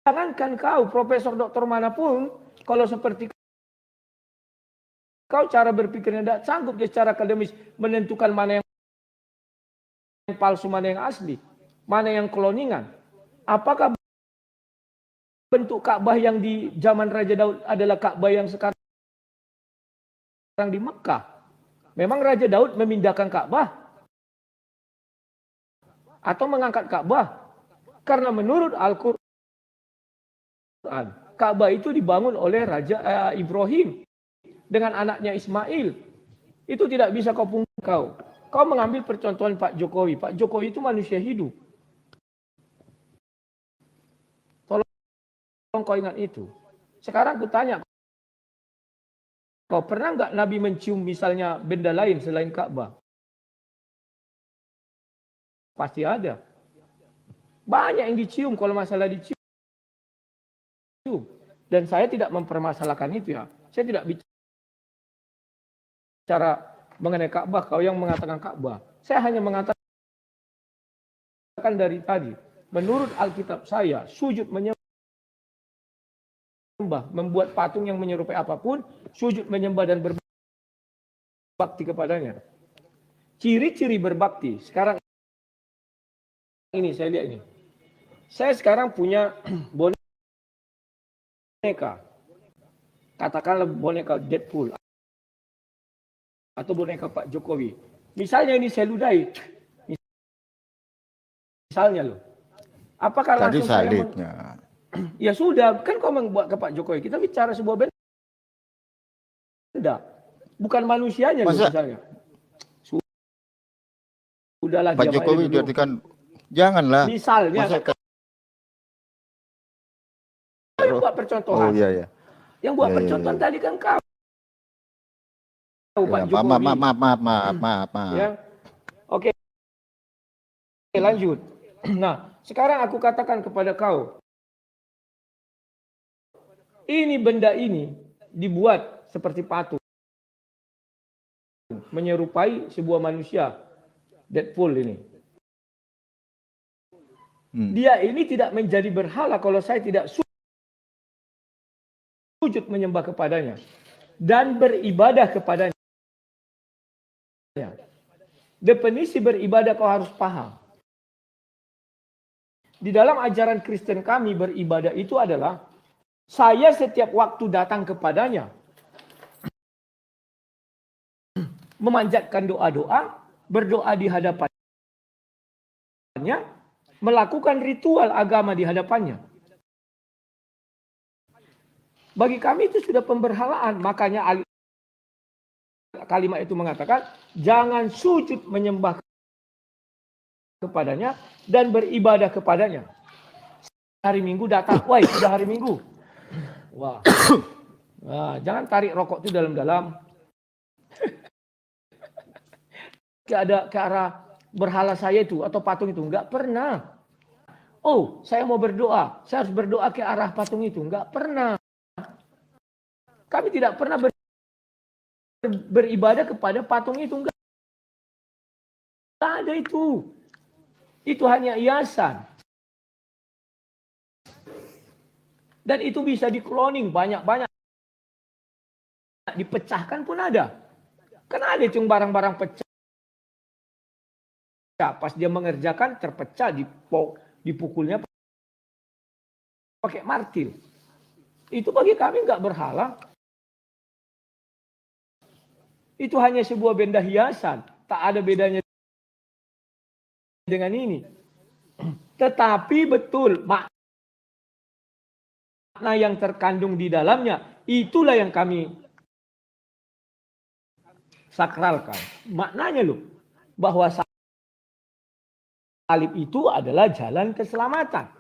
Jangankan kau, profesor doktor manapun, kalau seperti kau cara berpikirnya tidak sanggup secara akademis menentukan mana yang palsu, mana yang asli, mana yang kloningan. Apakah bentuk Ka'bah yang di zaman Raja Daud adalah Ka'bah yang sekarang di Mekah? Memang Raja Daud memindahkan Ka'bah atau mengangkat Ka'bah? Karena menurut Al-Quran, Ka'bah itu dibangun oleh Raja Ibrahim dengan anaknya Ismail. Itu tidak bisa kau pungkiri kau. Kau mengambil percontohan Pak Jokowi. Pak Jokowi itu manusia hidup. Tolong kau ingat itu. Sekarang aku tanya, kau pernah nggak Nabi mencium misalnya benda lain selain Ka'bah? Pasti ada. Banyak yang dicium kalau masalah dicium. Dan saya tidak mempermasalahkan itu ya. Saya tidak bicara mengenai Ka'bah, kau yang mengatakan Ka'bah. Saya hanya mengatakan dari tadi. Menurut Alkitab saya, sujud menyembah, membuat patung yang menyerupai apapun, sujud menyembah dan berbakti kepadanya. Ciri-ciri berbakti. Sekarang ini saya lihat ini. Saya sekarang punya boneka. Katakanlah boneka Deadpool. Atau boneka Pak Jokowi. Misalnya ini saya ludahi. Misalnya loh. Apakah Tadi langsung saya salibnya. ya sudah, kan kau membuat ke Pak Jokowi. Kita bicara sebuah benda. Bukan manusianya loh misalnya. Sudahlah Pak Jokowi diartikan janganlah. Misalnya Masa yang buat percontohan. Oh iya ya. Yang buat Ya, percontohan ya. tadi kan kau. Pak Ya, Jokowi. maaf. Ya. Oke. Lanjut. Nah, sekarang aku katakan kepada kau. Ini benda ini dibuat seperti patung. Menyerupai sebuah manusia. Deadpool ini. Dia ini tidak menjadi berhala kalau saya tidak sujud menyembah kepadanya. Dan beribadah kepadanya. Definisi beribadah kau harus paham. Di dalam ajaran Kristen kami beribadah itu adalah saya setiap waktu datang kepadanya. Memanjatkan doa-doa, berdoa di hadapannya, melakukan ritual agama di hadapannya. Bagi kami itu sudah pemberhalaan. Makanya kalimat itu mengatakan, jangan sujud menyembah kepadanya dan beribadah kepadanya. Hari Minggu datang, wah sudah hari Minggu. Wah, nah, jangan tarik rokok itu dalam-dalam. Ke arah berhala saya itu atau patung itu, enggak pernah. Oh, saya mau berdoa, saya harus berdoa ke arah patung itu, enggak pernah. Kami tidak pernah beribadah kepada patung itu, enggak ada itu. Itu hanya hiasan. Dan itu bisa di-cloning banyak-banyak. Dipecahkan pun ada. Kan ada itu barang-barang pecah. Pas dia mengerjakan terpecah, dipukulnya pakai martil. Itu bagi kami enggak berhala. Itu hanya sebuah benda hiasan. Tak ada bedanya dengan ini. Tetapi betul makna yang terkandung di dalamnya, itulah yang kami sakralkan. Maknanya loh, bahwa salib itu adalah jalan keselamatan.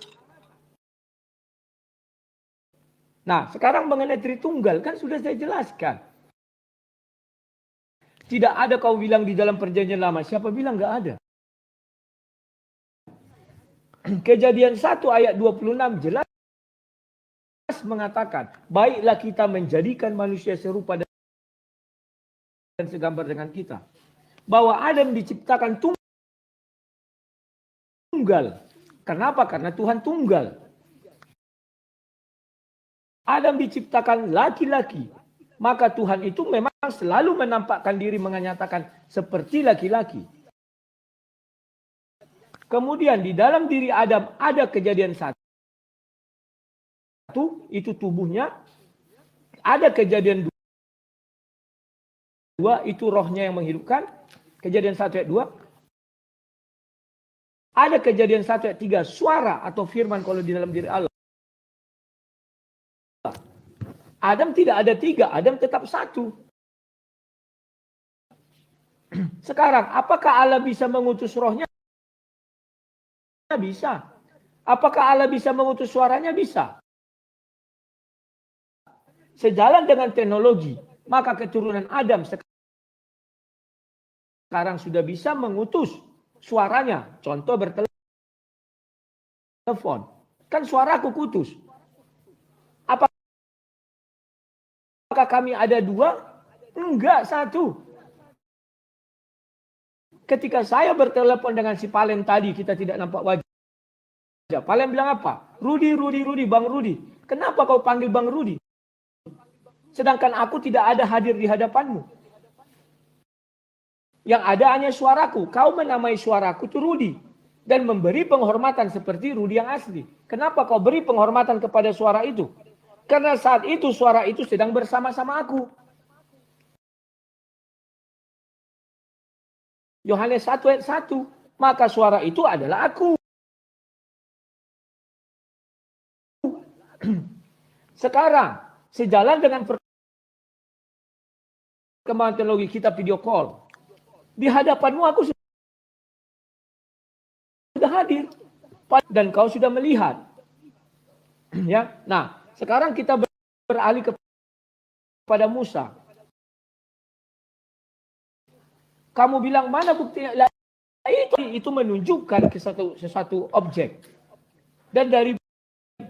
Nah, sekarang mengenai Tritunggal kan sudah saya jelaskan. Tidak ada kau bilang di dalam perjanjian lama. Siapa bilang nggak ada? Kejadian 1 ayat 26 jelas mengatakan, baiklah kita menjadikan manusia serupa dan segambar dengan kita. Bahwa Adam diciptakan tunggal. Kenapa? Karena Tuhan tunggal. Adam diciptakan laki-laki. Maka Tuhan itu memang selalu menampakkan diri, menyatakan seperti laki-laki. Kemudian di dalam diri Adam ada kejadian 1. Itu tubuhnya. Ada kejadian 2. Itu rohnya yang menghidupkan. Kejadian 1 ayat 2. Ada kejadian 1 ayat 3. Suara atau firman kalau di dalam diri Allah. Adam tidak ada 3, Adam tetap 1. Sekarang, apakah Allah bisa mengutus rohnya? Bisa. Apakah Allah bisa mengutus suaranya? Bisa. Sejalan dengan teknologi, maka keturunan Adam sekarang sudah bisa mengutus suaranya. Contoh bertelepon. Kan suaraku kutus. Apakah kami ada 2? Enggak, 1. Ketika saya bertelepon dengan si Palen tadi, kita tidak nampak wajah. Palen bilang apa? Rudi, Bang Rudi. Kenapa kau panggil Bang Rudi? Sedangkan aku tidak ada hadir di hadapanmu. Yang ada hanya suaraku. Kau menamai suaraku itu Rudi. dan memberi penghormatan seperti Rudi yang asli. Kenapa kau beri penghormatan kepada suara itu? Karena saat itu suara itu sedang bersama-sama aku. Yohanes 1 ayat 1. Maka suara itu adalah aku. Sekarang, sejalan dengan perkembangan teknologi kita video call, di hadapanmu aku sudah hadir dan kau sudah melihat. Ya. Nah, sekarang kita beralih kepada Musa. Kamu bilang mana buktinya? Itu menunjukkan ke sesuatu objek. Dan dari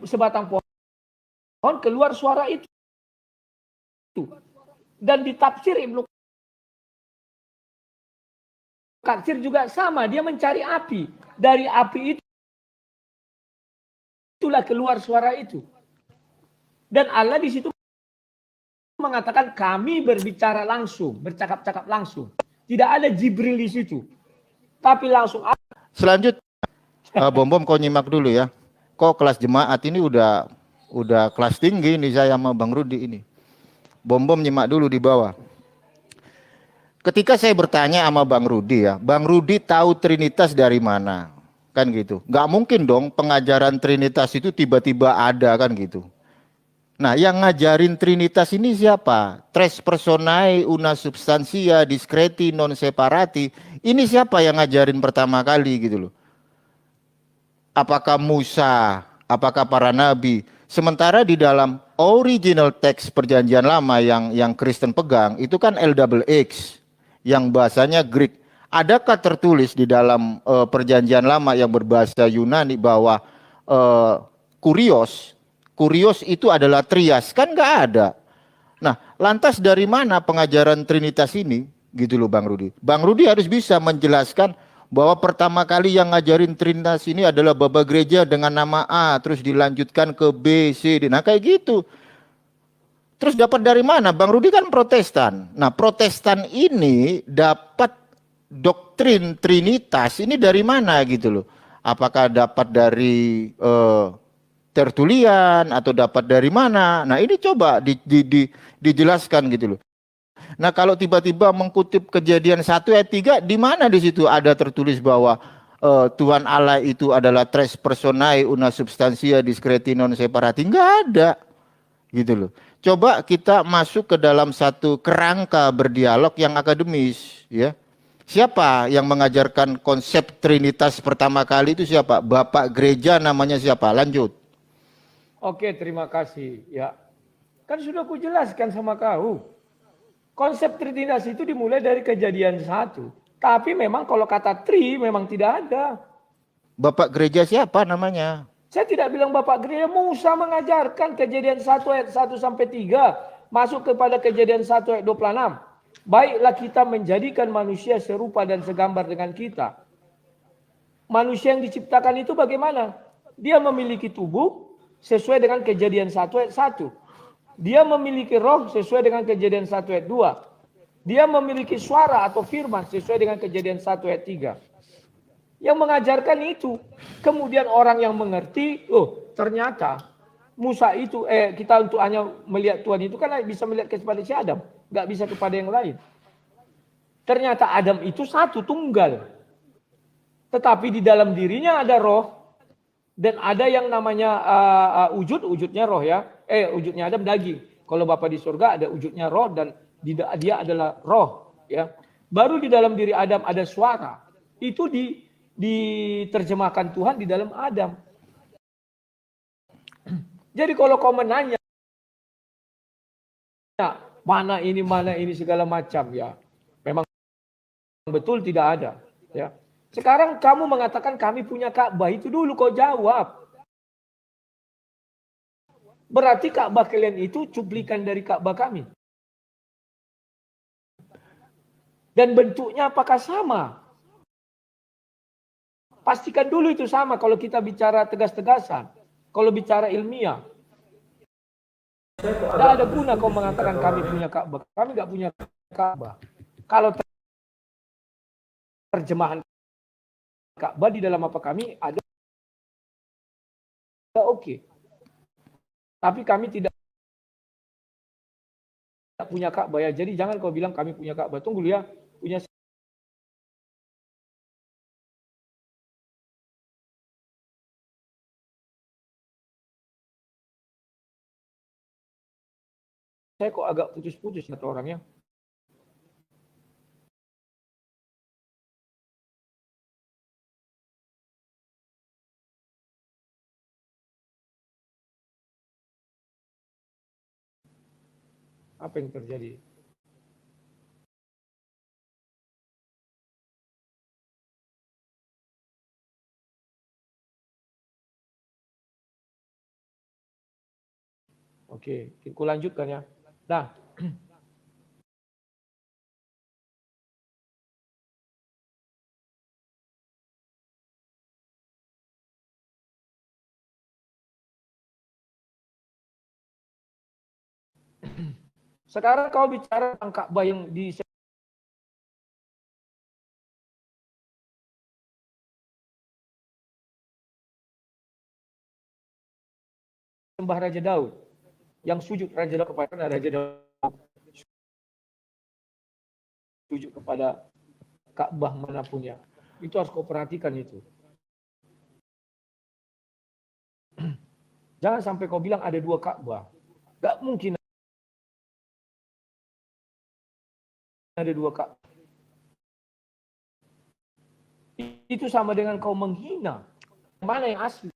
sebatang pohon keluar suara itu. Dan ditafsir Ibnu Katsir juga sama, dia mencari api. Dari api itulah keluar suara itu. Dan Allah di situ mengatakan kami berbicara langsung, bercakap-cakap langsung. Tidak ada Jibril di situ. Tapi langsung. Selanjutnya, Bom kau nyimak dulu ya. Kok kelas jemaat ini udah kelas tinggi nih saya sama Bang Rudi ini. Bom nyimak dulu di bawah. Ketika saya bertanya sama Bang Rudi ya, Bang Rudi tahu Trinitas dari mana? Kan gitu. Nggak mungkin dong pengajaran Trinitas itu tiba-tiba ada kan gitu. Nah, yang ngajarin Trinitas ini siapa? Tres personae una substantia discreti non separati. Ini siapa yang ngajarin pertama kali gitu loh. Apakah Musa? Apakah para nabi? Sementara di dalam original teks Perjanjian Lama yang Kristen pegang itu kan LXX yang bahasanya Greek. Adakah tertulis di dalam Perjanjian Lama yang berbahasa Yunani bahwa kurios itu adalah trias? Kan nggak ada. Nah, lantas dari mana pengajaran Trinitas ini? Gitu loh Bang Rudi. Bang Rudi harus bisa menjelaskan bahwa pertama kali yang ngajarin Trinitas ini adalah Bapa Gereja dengan nama A, terus dilanjutkan ke B, C, D. Nah kayak gitu. Terus dapat dari mana? Bang Rudi kan Protestan. Nah, Protestan ini dapat doktrin Trinitas ini dari mana gitu loh? Apakah dapat dari Tertulian atau dapat dari mana? Nah, ini coba dijelaskan gitu loh. Nah, kalau tiba-tiba mengutip Kejadian 1 ayat 3, di mana di situ ada tertulis bahwa Tuhan Allah itu adalah tres personae una substantia discreti non separati? Enggak ada. Gitu loh. Coba kita masuk ke dalam satu kerangka berdialog yang akademis, ya. Siapa yang mengajarkan konsep Trinitas pertama kali itu siapa? Bapak gereja namanya siapa? Lanjut. Oke, terima kasih. Ya, kan sudah aku jelaskan sama kau. Konsep Trinitas itu dimulai dari Kejadian 1. Tapi memang kalau kata tri memang tidak ada. Bapak gereja siapa namanya? Saya tidak bilang Bapak gereja. Musa mengajarkan Kejadian 1 ayat 1 sampai 3. Masuk kepada Kejadian 1 ayat 26. Baiklah kita menjadikan manusia serupa dan segambar dengan kita. Manusia yang diciptakan itu bagaimana? Dia memiliki tubuh sesuai dengan Kejadian 1 ayat 1. Dia memiliki roh sesuai dengan Kejadian 1 ayat 2. Dia memiliki suara atau firman sesuai dengan Kejadian 1 ayat 3. Yang mengajarkan itu. Kemudian orang yang mengerti, oh ternyata Musa itu, kita untuk hanya melihat Tuhan itu kan bisa melihat kepada si Adam. Nggak bisa kepada yang lain. Ternyata Adam itu satu, tunggal. Tetapi di dalam dirinya ada roh. Dan ada yang namanya wujudnya roh ya. Wujudnya Adam daging. Kalau Bapa di surga ada wujudnya roh dan dia adalah roh. Ya. Baru di dalam diri Adam ada suara. Itu diterjemahkan Tuhan di dalam Adam. Jadi kalau kau menanya mana ini segala macam ya, memang betul tidak ada. Ya. Sekarang kamu mengatakan kami punya Ka'bah, itu dulu kau jawab. Berarti Ka'bah kalian itu cuplikan dari Ka'bah kami. Dan bentuknya apakah sama? Pastikan dulu itu sama kalau kita bicara tegas-tegasan. Kalau bicara ilmiah. Tidak ada guna kau mengatakan kami punya Ka'bah. Kami nggak punya Ka'bah. Kalau terjemahan Ka'bah di dalam apa kami ada oke. Tapi kami tidak punya Ka'bah ya. Jadi jangan kau bilang kami punya Ka'bah. Tunggu dulu ya. Punya saya kok agak putus-putus kata orangnya. Apa yang terjadi? Oke, aku lanjutkan ya. Nah, sekarang kau bicara tentang Ka'bah yang di sembah Raja Daud. Yang sujud Raja Daud kepada Raja Daud. Sujud kepada Ka'bah manapun ya. Itu harus kau perhatikan itu. Jangan sampai kau bilang ada dua Ka'bah. Gak mungkin ada dua Ka'bah. Itu sama dengan kau menghina. Mana yang asli?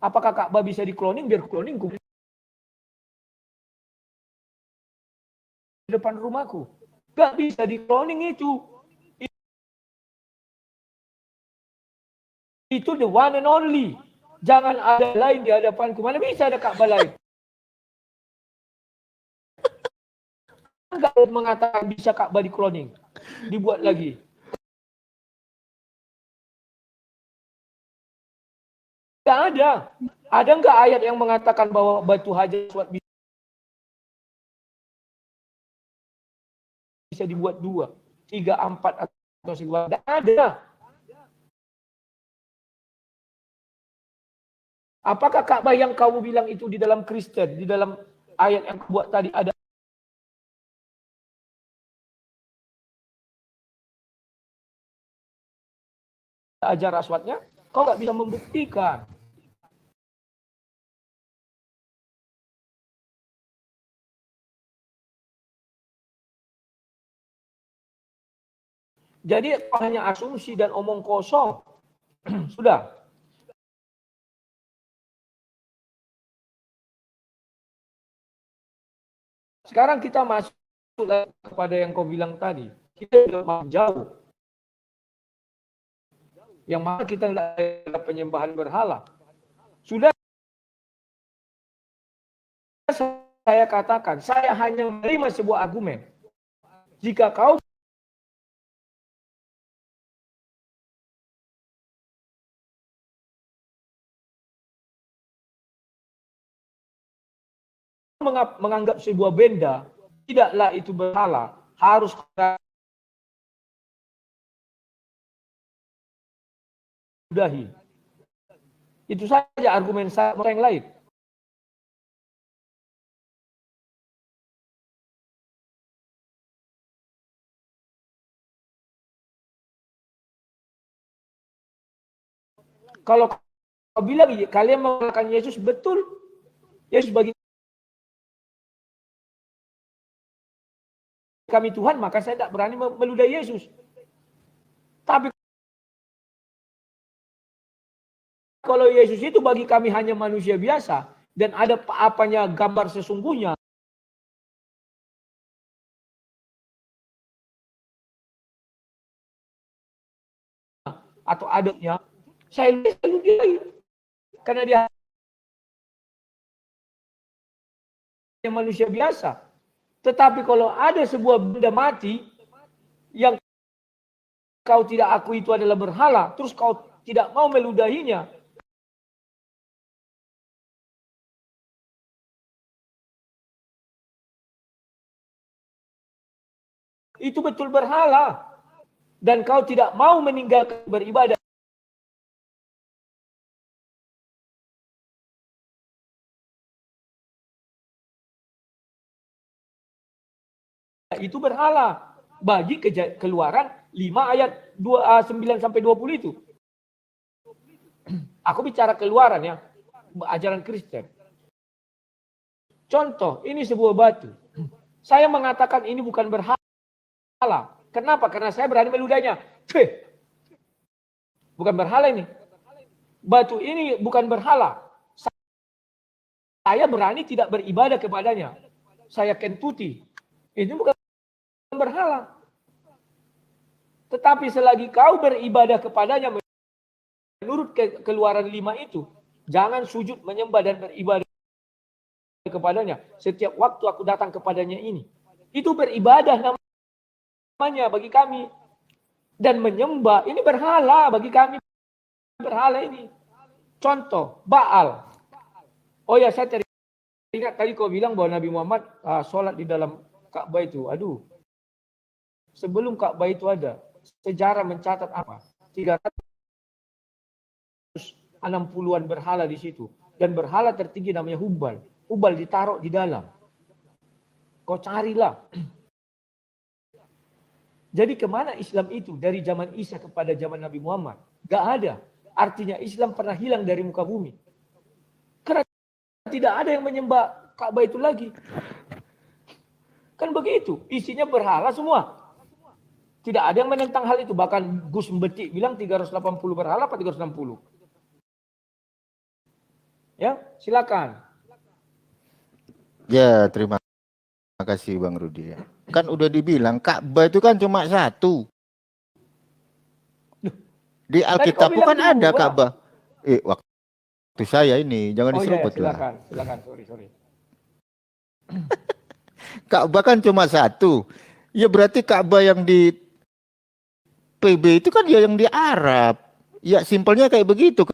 Apakah Ka'bah bisa dikloning? Biar cloning di depan rumahku. Gak bisa dikloning itu. Itu the one and only. Jangan ada lain di hadapanku. Mana bisa ada Ka'bah lain? Enggak mengatakan bisa Ka'bah dikloning. Dibuat lagi. Enggak ada. Ada enggak ayat yang mengatakan bahwa batu Hajar Aswad bisa dibuat 2, 3, 4 atau segala? Enggak ada. Apakah Ka'bah yang kamu bilang itu di dalam Kristen, di dalam ayat yang buat tadi ada Hajar Aswadnya? Kau nggak bisa membuktikan. Jadi hanya asumsi dan omong kosong. Sudah. Sekarang kita masuk kepada yang kau bilang tadi. Kita sudah jauh. Yang mana kita tidak penyembahan berhala. Sudah saya katakan, saya hanya menerima sebuah argumen. Jika kau menganggap sebuah benda, tidaklah itu berhala, harus sudahi. Itu saja argumen saya, yang lain. Kalau kau bilang kalian mengatakan Yesus betul, Yesus bagi kami Tuhan, maka saya tidak berani meludahi Yesus. Tapi kalau Yesus itu bagi kami hanya manusia biasa dan ada apanya gambar sesungguhnya, atau adatnya, saya ludahi karena dia hanya manusia biasa. Tetapi kalau ada sebuah benda mati yang kau tidak akui itu adalah berhala, terus kau tidak mau meludahinya, itu betul berhala. Dan kau tidak mau meninggalkan beribadah. Itu berhala. Bagi Keluaran 5 ayat 9 sampai 20 itu. Aku bicara Keluaran ya, ajaran Kristen. Contoh, ini sebuah batu. Saya mengatakan ini bukan berhala. Kenapa? Karena saya berani meludahnya. Bukan berhala ini. Batu ini bukan berhala. Saya berani tidak beribadah kepadanya. Saya kentuti. Ini bukan berhala. Tetapi selagi kau beribadah kepadanya menurut Keluaran 5 itu, jangan sujud menyembah dan beribadah kepadanya. Setiap waktu aku datang kepadanya ini. Itu beribadah namanya bagi kami. Dan menyembah, ini berhala bagi kami. Berhala ini. Contoh, Baal. Oh ya, saya teringat tadi kau bilang bahwa Nabi Muhammad sholat di dalam Ka'bah itu. Aduh. Sebelum Ka'bah itu ada, sejarah mencatat apa? 360-an berhala di situ. Dan berhala tertinggi namanya Hubal. Hubal ditaruh di dalam. Kau carilah. Jadi kemana Islam itu dari zaman Isa kepada zaman Nabi Muhammad? Gak ada. Artinya Islam pernah hilang dari muka bumi. Karena tidak ada yang menyembah Ka'bah itu lagi. Kan begitu. Isinya berhala semua. Tidak ada yang menentang hal itu. Bahkan Gus Mbeti bilang 380 berhala apa 360. Ya, silakan. Ya, terima kasih Bang Rudi. Kan udah dibilang Ka'bah itu kan cuma satu. Di Alkitab kan ada Ka'bah. Waktu saya ini jangan diseruput silakan, lah. Silakan, sorry. Ka'bah kan cuma satu. Ya berarti Ka'bah yang di PB itu kan ya yang di Arab. Ya simpelnya kayak begitu.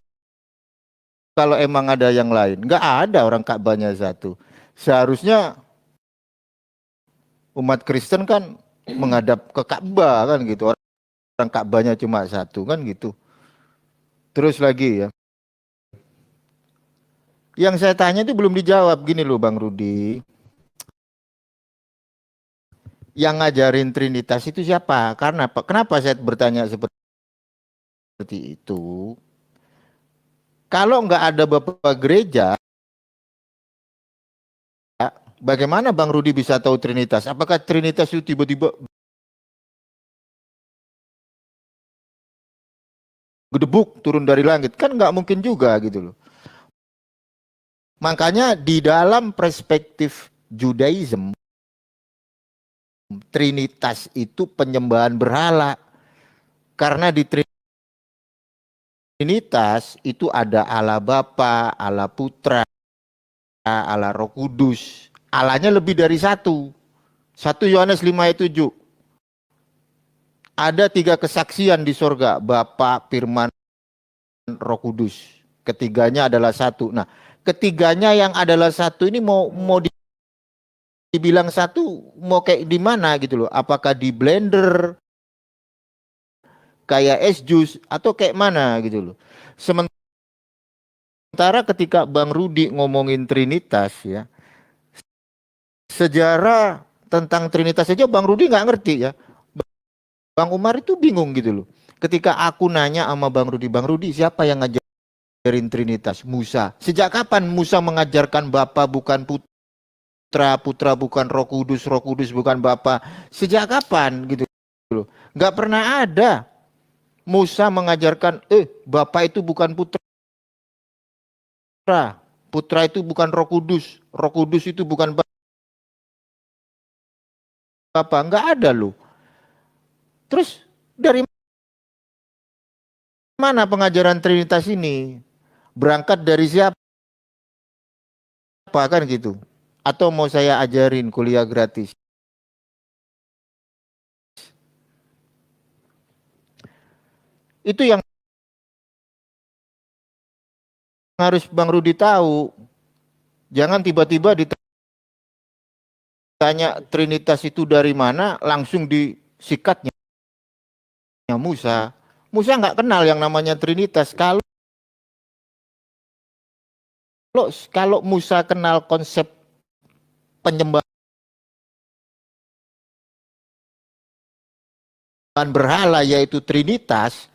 Kalau emang ada yang lain, nggak ada orang Ka'bahnya satu. Seharusnya umat Kristen kan menghadap ke Ka'bah kan gitu. Orang Ka'bahnya cuma satu kan gitu. Terus lagi ya. Yang saya tanya itu belum dijawab gini loh Bang Rudi. Yang ngajarin Trinitas itu siapa? Karena kenapa saya bertanya seperti itu? Kalau nggak ada Bapak gereja, bagaimana Bang Rudi bisa tahu Trinitas? Apakah Trinitas itu tiba-tiba gedebuk turun dari langit? Kan nggak mungkin juga gitu loh. Makanya di dalam perspektif Judaism, Trinitas itu penyembahan berhala. Karena di Trinitas itu ada Allah Bapa, Allah Putra, Allah Roh Kudus. Allahnya lebih dari satu. 1 Yohanes 5 ayat 7. Ada 3 kesaksian di sorga. Bapa, Firman, Roh Kudus. Ketiganya adalah satu. Nah, ketiganya yang adalah satu ini mau dibilang satu, mau kayak di mana gitu loh. Apakah di blender, kayak es jus, atau kayak mana gitu loh. Sementara ketika Bang Rudi ngomongin Trinitas ya, sejarah tentang Trinitas saja Bang Rudi nggak ngerti ya. Bang Umar itu bingung gitu loh. Ketika aku nanya sama Bang Rudi siapa yang ngajarin Trinitas? Musa. Sejak kapan Musa mengajarkan Bapa bukan Putra, Putra bukan Roh Kudus bukan Bapa? Sejak kapan gitu loh. Nggak pernah ada Musa mengajarkan Bapa itu bukan Putra, Putra itu bukan Roh Kudus itu bukan Bapa. Nggak ada loh. Terus dari mana pengajaran Trinitas ini? Berangkat dari siapa kan gitu? Atau mau saya ajarin kuliah gratis? Itu yang harus Bang Rudi tahu. Jangan tiba-tiba ditanya Trinitas itu dari mana, langsung sikatnya Musa. Musa nggak kenal yang namanya Trinitas. Kalau Musa kenal konsep penyembahan berhala yaitu Trinitas,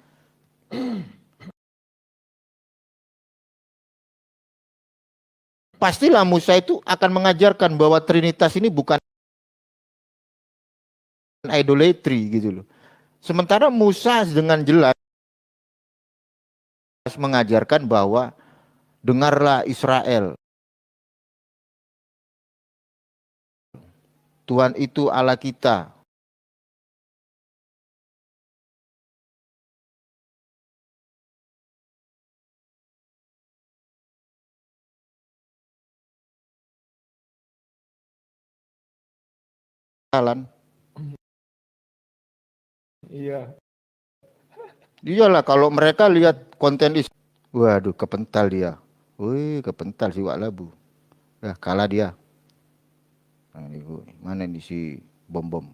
pastilah Musa itu akan mengajarkan bahwa Trinitas ini bukan idolatry gitu loh. Sementara Musa dengan jelas mengajarkan bahwa dengarlah Israel, Tuhan itu Allah kita. Iya. Iyalah kalau mereka lihat konten waduh kepental dia. Wih, kepental si Wak Labu. Kalah dia. Nah, mana nih si Bom-Bom?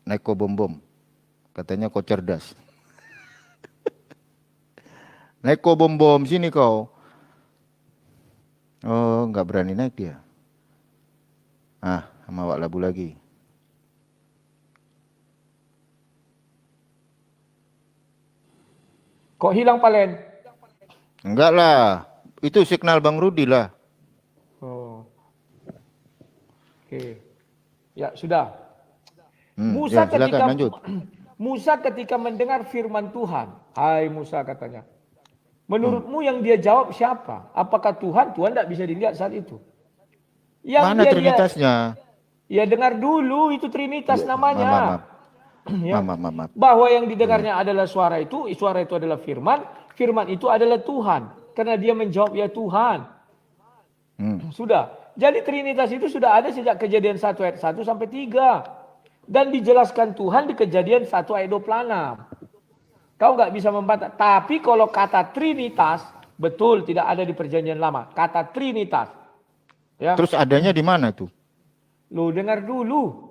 Neko Bom-Bom. Katanya kau cerdas. Neko Bom-Bom sini kau. Oh, nggak berani naik dia. Sama Wak Labu lagi. Kok hilang Palen? Enggak lah. Itu signal Bang Rudi lah. Oh. Oke. Ya, sudah. Ya, silakan lanjut. Musa ketika mendengar firman Tuhan, hai Musa katanya, menurutmu yang dia jawab siapa? Apakah Tuhan? Tuhan tidak bisa dilihat saat itu. Yang mana Trinitasnya? Ya dengar dulu itu Trinitas namanya. Maaf. Bahwa yang didengarnya adalah suara itu adalah firman, firman itu adalah Tuhan. Karena dia menjawab ya Tuhan. Sudah. Jadi Trinitas itu sudah ada sejak Kejadian 1 ayat 1 sampai 3. Dan dijelaskan Tuhan di Kejadian 1 ayat 26. Kau nggak bisa membantah. Tapi kalau kata Trinitas, betul tidak ada di Perjanjian Lama. Kata Trinitas. Ya. Terus adanya di mana tuh? Lu dengar dulu.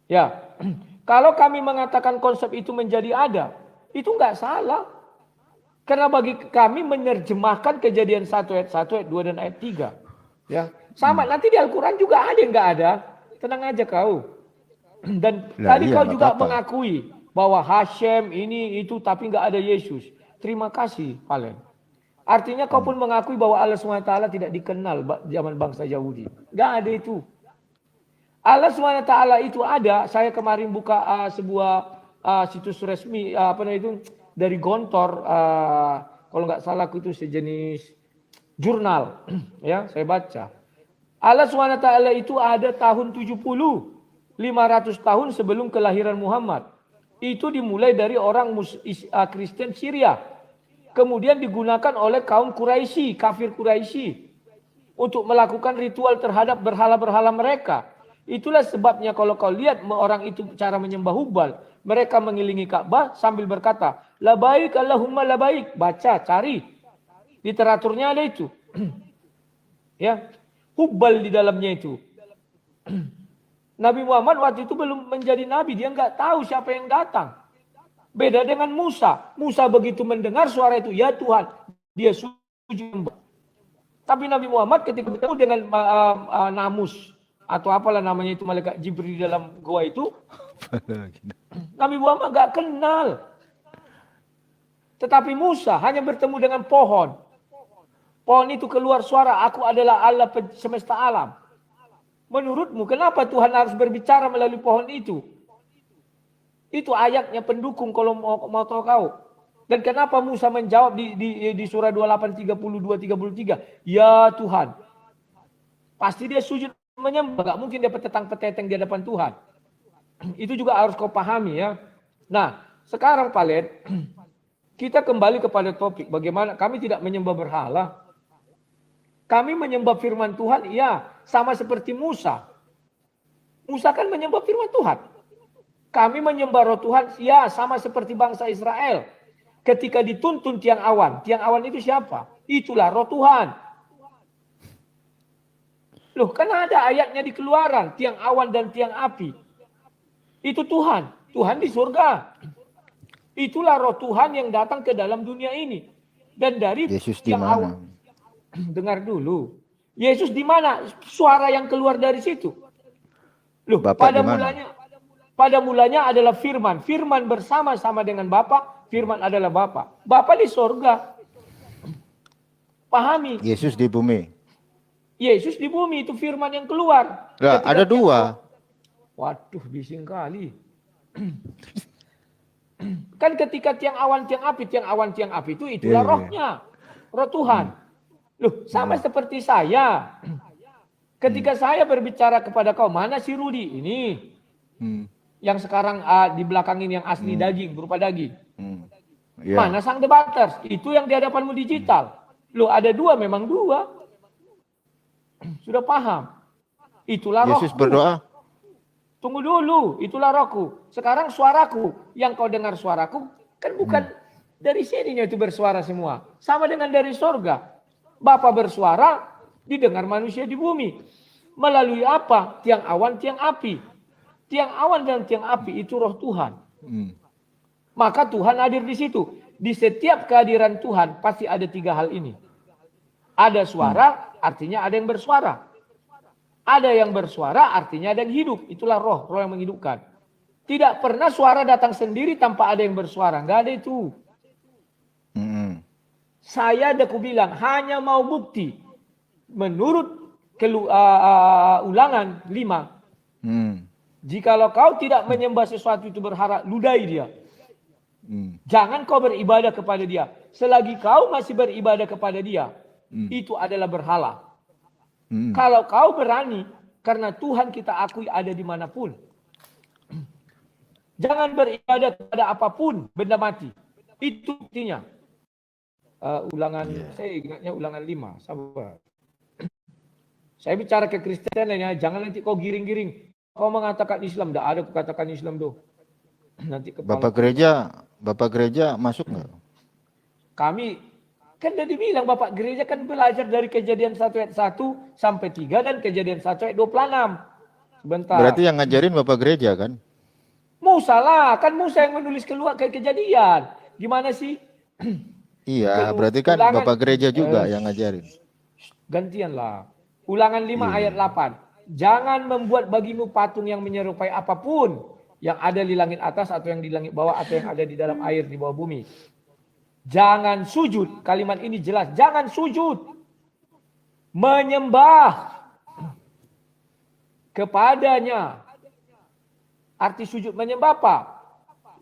Ya, kalau kami mengatakan konsep itu menjadi ada, itu nggak salah. Karena bagi kami menerjemahkan Kejadian 1 ayat 1, ayat 2 dan ayat 3. Ya, sama nanti di Al-Quran juga ada yang nggak ada. Tenang aja kau. Dan tadi kau juga mengakui bahwa Hashem ini itu tapi nggak ada Yesus. Terima kasih, Palen. Artinya kau pun mengakui bahwa Allah SWT tidak dikenal zaman bangsa Yahudi. Nggak ada itu. Allah SWT itu ada. Saya kemarin buka sebuah situs resmi dari Gontor. Kalau nggak salah itu sejenis jurnal. Ya, saya baca. Allah SWT itu ada tahun 70. 500 tahun sebelum kelahiran Muhammad. Itu dimulai dari orang Kristen Syria. Kemudian digunakan oleh kaum Quraisy, kafir Quraisy, untuk melakukan ritual terhadap berhala-berhala mereka. Itulah sebabnya kalau kau lihat orang itu cara menyembah Hubal, mereka mengelilingi Ka'bah sambil berkata, labaik Allahumma labaik. Baca, cari. Literaturnya ada itu. Ya, Hubal di dalamnya itu. Nabi Muhammad waktu itu belum menjadi nabi, dia nggak tahu siapa yang datang. Beda dengan Musa. Musa begitu mendengar suara itu, ya Tuhan, dia sujud. Tapi Nabi Muhammad ketika bertemu dengan Namus atau apalah namanya itu malaikat Jibril di dalam gua itu, Nabi Muhammad nggak kenal. Tetapi Musa hanya bertemu dengan pohon. Pohon itu keluar suara, aku adalah Allah semesta alam. Menurutmu kenapa Tuhan harus berbicara melalui pohon itu? Itu ayatnya pendukung kalau mau tahu kau. Dan kenapa Musa menjawab di surah 28, 32, 33. Ya Tuhan. Pasti dia sujud menyembah. Gak mungkin dia petang-peteteng di hadapan Tuhan. Itu juga harus kau pahami ya. Nah sekarang Palen. Kita kembali kepada topik. Bagaimana kami tidak menyembah berhala. Kami menyembah firman Tuhan, iya, sama seperti Musa. Musa kan menyembah firman Tuhan. Kami menyembah roh Tuhan, iya, sama seperti bangsa Israel. Ketika dituntun tiang awan itu siapa? Itulah roh Tuhan. Loh, kan ada ayatnya di Keluaran, tiang awan dan tiang api. Itu Tuhan. Tuhan di surga. Itulah roh Tuhan yang datang ke dalam dunia ini. Dan dari Yesus di yang awal, mana? dengar dulu. Yesus di mana? Suara yang keluar dari situ. Loh, Bapak di mana? pada mulanya adalah firman. Firman bersama-sama dengan Bapa, firman adalah Bapa. Bapa di surga. Pahami. Yesus di bumi. Yesus di bumi, itu firman yang keluar. Lah, ada dua. Waduh, bising kali. Kan ketika tiang awan, tiang api itu itulah rohnya. Roh Tuhan. Loh, sama seperti saya. Ketika saya berbicara kepada kau, mana si Rudi? Ini. Yang sekarang di belakang ini yang asli daging, berupa daging. Ya. Mana sang debaters? Itu yang di hadapanmu digital. Loh, ada dua, memang dua. Sudah paham? Itulah rohku. Yesus berdoa. Tunggu dulu, itulah rohku. Sekarang suaraku, yang kau dengar suaraku, kan bukan dari sininya itu bersuara semua. Sama dengan dari sorga. Bapa bersuara, didengar manusia di bumi. Melalui apa? Tiang awan, tiang api. Tiang awan dan tiang api itu roh Tuhan. Maka Tuhan hadir di situ. Di setiap kehadiran Tuhan pasti ada tiga hal ini. Ada suara, artinya ada yang bersuara. Ada yang bersuara, artinya ada yang hidup. Itulah roh yang menghidupkan. Tidak pernah suara datang sendiri tanpa ada yang bersuara. Enggak ada itu. Saya ada bilang, hanya mau bukti. Menurut ulangan 5. Jikalau kau tidak menyembah sesuatu itu berharap, ludahi dia. Jangan kau beribadah kepada dia. Selagi kau masih beribadah kepada dia, itu adalah berhala. Kalau kau berani, karena Tuhan kita akui ada dimanapun. Jangan beribadah kepada apapun, benda mati. Itu buktinya. Saya ingatnya ulangan 5. Sabar. Saya bicara ke Kristen ya, jangan nanti kau giring-giring. Kau mengatakan Islam, tidak ada katakan Islam doh. Nanti Bapak gereja masuk nggak? Kami kan udah dibilang Bapak gereja kan belajar dari Kejadian 1 ayat 1 sampai 3 dan Kejadian 1 ayat 26. Sebentar. Berarti yang ngajarin Bapak gereja kan? Musa lah, kan Musa yang menulis keluar ke Kejadian. Gimana sih? Iya, berarti kan ulangan, Bapak gereja juga yang ngajarin. Gantianlah. Ulangan 5 ayat 8. Jangan membuat bagimu patung yang menyerupai apapun yang ada di langit atas atau yang di langit bawah atau yang ada di dalam air di bawah bumi. Jangan sujud. Kalimat ini jelas. Jangan sujud. Menyembah kepadanya. Arti sujud menyembah apa?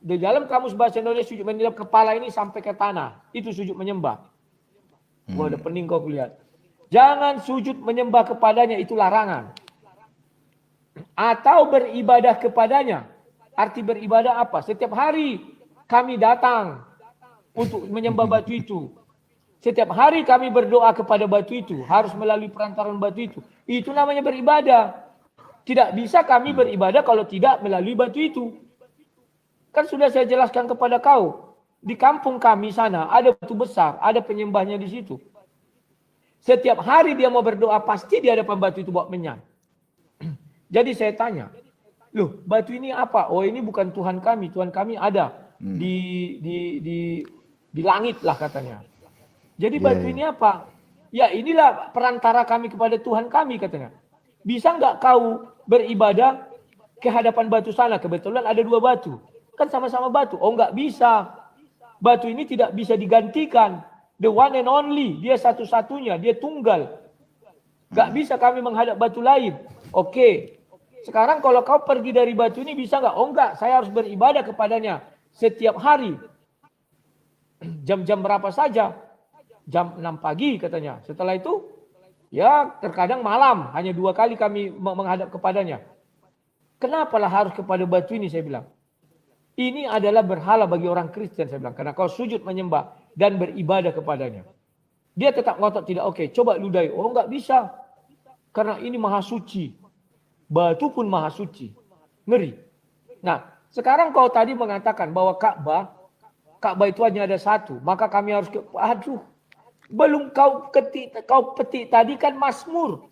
Di dalam kamus bahasa Indonesia sujud menyembah kepala ini sampai ke tanah. Itu sujud menyembah. Wah, udah pening kau lihat. Jangan sujud menyembah kepadanya, itu larangan. Atau beribadah kepadanya. Arti beribadah apa? Setiap hari kami datang untuk menyembah batu itu. Setiap hari kami berdoa kepada batu itu. Harus melalui perantaran batu itu. Itu namanya beribadah. Tidak bisa kami beribadah kalau tidak melalui batu itu. Kan sudah saya jelaskan kepada kau. Di kampung kami sana ada batu besar. Ada penyembahnya di situ. Setiap hari dia mau berdoa pasti di hadapan batu itu bawa menyan. Jadi saya tanya, loh batu ini apa? Oh ini bukan Tuhan kami ada di langit lah katanya. Jadi batu ini apa? Ya inilah perantara kami kepada Tuhan kami katanya. Bisa nggak kau beribadah ke hadapan batu sana? Kebetulan ada 2 batu. Kan sama-sama batu. Oh nggak bisa. Batu ini tidak bisa digantikan. The one and only. Dia satu-satunya. Dia tunggal. Nggak bisa kami menghadap batu lain. Oke. Sekarang kalau kau pergi dari batu ini bisa nggak? Oh enggak. Saya harus beribadah kepadanya. Setiap hari. Jam-jam berapa saja. Jam 6 pagi katanya. Setelah itu. Ya terkadang malam. Hanya 2 kali kami menghadap kepadanya. Kenapalah harus kepada batu ini saya bilang. Ini adalah berhala bagi orang Kristen saya bilang. Karena kau sujud menyembah dan beribadah kepadanya. Dia tetap ngotot tidak oke. Coba ludahi. Oh enggak bisa. Karena ini maha suci. Batu pun maha suci. Ngeri. Nah sekarang kau tadi mengatakan bahwa Ka'bah itu hanya ada 1. Maka kami harus aduh. Belum kau petik tadi kan Mazmur.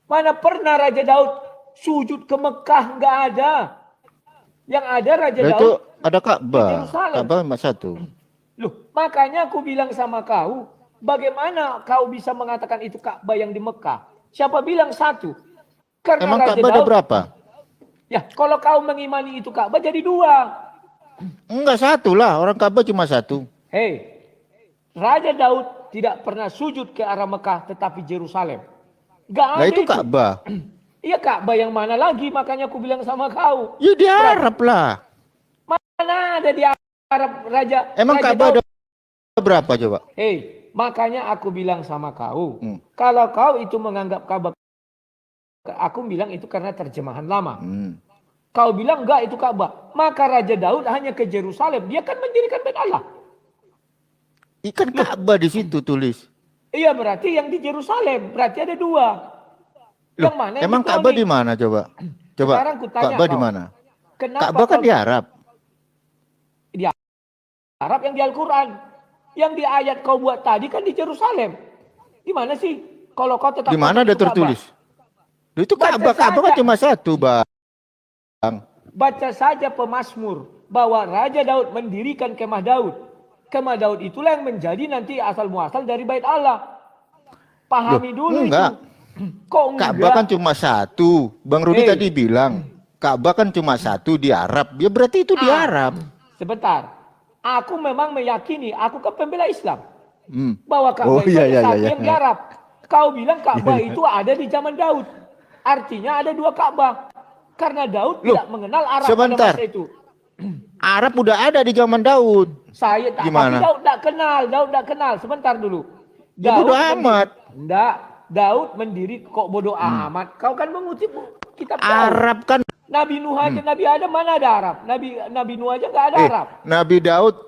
Mana pernah Raja Daud sujud ke Mekah? Enggak ada. Yang ada Raja Nah, itu Daud ada di Ka'bah. Yerusalem. Ka'bah cuma satu. Loh, makanya aku bilang sama kau, bagaimana kau bisa mengatakan itu Ka'bah yang di Mekah? Siapa bilang satu? Karena Emang Raja Ka'bah ada Daud, berapa? ya kalau kau mengimani itu Ka'bah jadi dua. Enggak, satu lah. Orang Ka'bah cuma satu. Hei, Raja Daud tidak pernah sujud ke arah Mekah tetapi Yerusalem. Gak Nah ada itu itu. Ka'bah. Iya Ka'bah yang mana lagi? Makanya aku bilang sama kau. Ya di Arab lah. Mana ada di Arab Emang Raja Ka'bah Daud? ada berapa coba? Hei, makanya aku bilang sama kau. Hmm. Kalau kau itu menganggap Ka'bah, aku bilang itu karena terjemahan lama. Kau bilang enggak itu Ka'bah. Maka Raja Daud hanya ke Yerusalem. Dia kan mendirikan Bait Allah. Ikan Ka'bah di situ tulis. Iya berarti yang di Yerusalem. Berarti ada dua. Loh, Yang mana yang emang di Ka'bah cloning? di mana coba? Coba. Sekarang kutanya Ka'bah di kau. mana? Kenapa Ka'bah kan kau di Arab. di Arab yang di Al-Quran? Yang di ayat kau buat tadi kan di Yerusalem. Di mana sih? Kalau kau tetap Di mana ada itu Ka'bah. tertulis? Loh, itu Baca Ka'bah. Ka'bah kan saja. cuma satu, Bang. Baca saja pemazmur bahwa Raja Daud mendirikan kemah Daud. Kemah Daud itulah yang menjadi nanti asal muasal dari Bait Allah. Pahami Loh, dulu enggak. itu. Kok enggak? Ka'bah kan cuma satu. Bang Rudi Hey. tadi bilang Ka'bah kan cuma satu di Arab. Ya berarti itu di Arab. Sebentar. Aku memang meyakini, aku kan pembela Islam. Hmm. Bahwa Ka'bah Oh, itu iya, ada iya, satu iya, yang iya. di Arab. Kau bilang Ka'bah itu ada di zaman Daud. Artinya ada dua Ka'bah. Karena Daud Loh, tidak mengenal Arab sebentar. pada masa itu. Arab udah ada di zaman Daud. Saya tak, tapi Gimana? Daud tak kenal, Daud tak kenal. Sebentar dulu. Ya bodoh amat. Enggak, Daud mendiri kok bodoh amat. Kau kan mengutip kitab Daud. Arab kan. Nabi Nuh aja, Nabi Adam mana ada Arab? Nabi Nuh aja nggak ada Arab.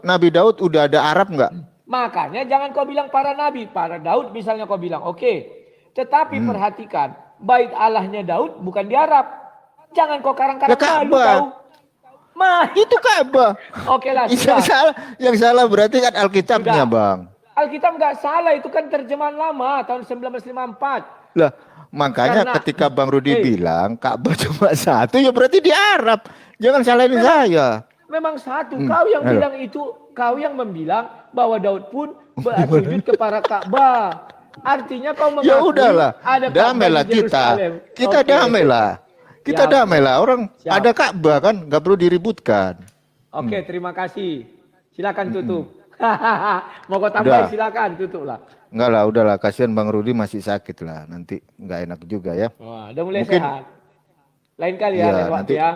Nabi Daud udah ada Arab nggak? Makanya jangan kau bilang para nabi, para Daud misalnya kau bilang oke. Tetapi perhatikan, bait Allahnya Daud bukan di Arab. Jangan kau karang-karang Ya, malu Ka'bah. kau. Mah, Itu Ka'bah. oke lah sudah. Yang salah berarti kan Alkitabnya, Sudah. Bang. Alkitab nggak salah, itu kan terjemahan lama tahun 1954. Lah, makanya Karena- ketika Bang Rudi Hey. bilang Ka'bah cuma satu, ya berarti di Arab. Jangan salahin saya. Memang satu, kau yang Halo. bilang itu, kau yang membilang bahwa Daud pun bersujud kepada Ka'bah. Artinya kau mengakui Ya udahlah, ada Ka'bah damailah di kita. Yerusalem. Kita Oke. damailah. Kita Siap. damailah. Orang Siap. ada Ka'bah kan, nggak perlu diributkan. Oke, terima kasih. Silakan tutup. Mau kau tambahin Udah. silakan tutup lah. Enggak lah, udahlah. Kasihan Bang Rudi masih sakit lah. Nanti nggak enak juga ya. Wah, udah mulai Mungkin- sehat. Lain kali ya, Iya, lain waktu nanti- ya.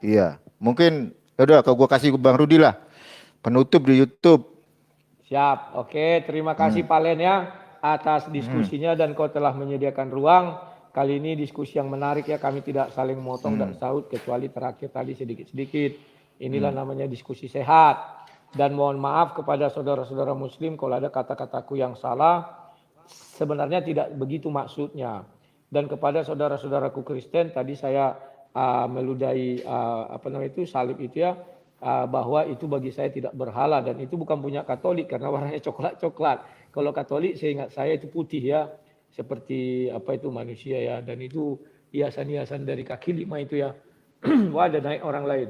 Iya, mungkin udah kalau gua kasih ke Bang Rudi lah. Penutup di YouTube. Siap. Oke, terima kasih Pak Len ya atas diskusinya dan kau telah menyediakan ruang. Kali ini diskusi yang menarik ya, kami tidak saling motong dan saut kecuali terakhir tadi sedikit-sedikit. Inilah namanya diskusi sehat. Dan mohon maaf kepada saudara-saudara muslim kalau ada kata-kataku yang salah. Sebenarnya tidak begitu maksudnya. Dan kepada saudara-saudaraku Kristen tadi saya meludahi salib itu ya, bahwa itu bagi saya tidak berhala dan itu bukan punya Katolik karena warnanya coklat-coklat. Kalau Katolik saya ingat saya itu putih ya, seperti apa itu manusia ya, dan itu hiasan-hiasan dari kaki lima itu ya. Wah, ada naik orang lain.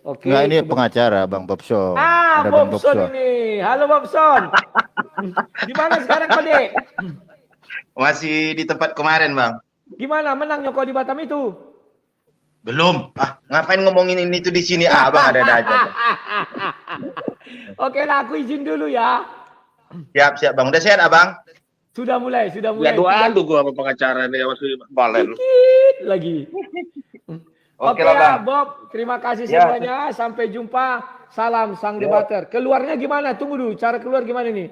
Oke. Enggak, ini pengacara Bang Bobson. Ah, Ada Bang Bobson ini. Halo Bobson. Gimana sekarang Pak Dek? Masih di tempat kemarin, Bang. Gimana menangnya kau di Batam itu? Belum. Ngapain ngomongin ini tuh di sini? Abang ada aja. Oke lah, aku izin dulu ya. Siap, Bang. Udah sehat, Abang? Sudah mulai. Ya adu gua sama pengacara nih waktu balen. Dikit lagi. Oke lah, ya, Bang. Bob. Terima kasih Ya. semuanya. Sampai jumpa. Salam sang debater. Keluarnya gimana? Tunggu dulu. Cara keluar gimana nih?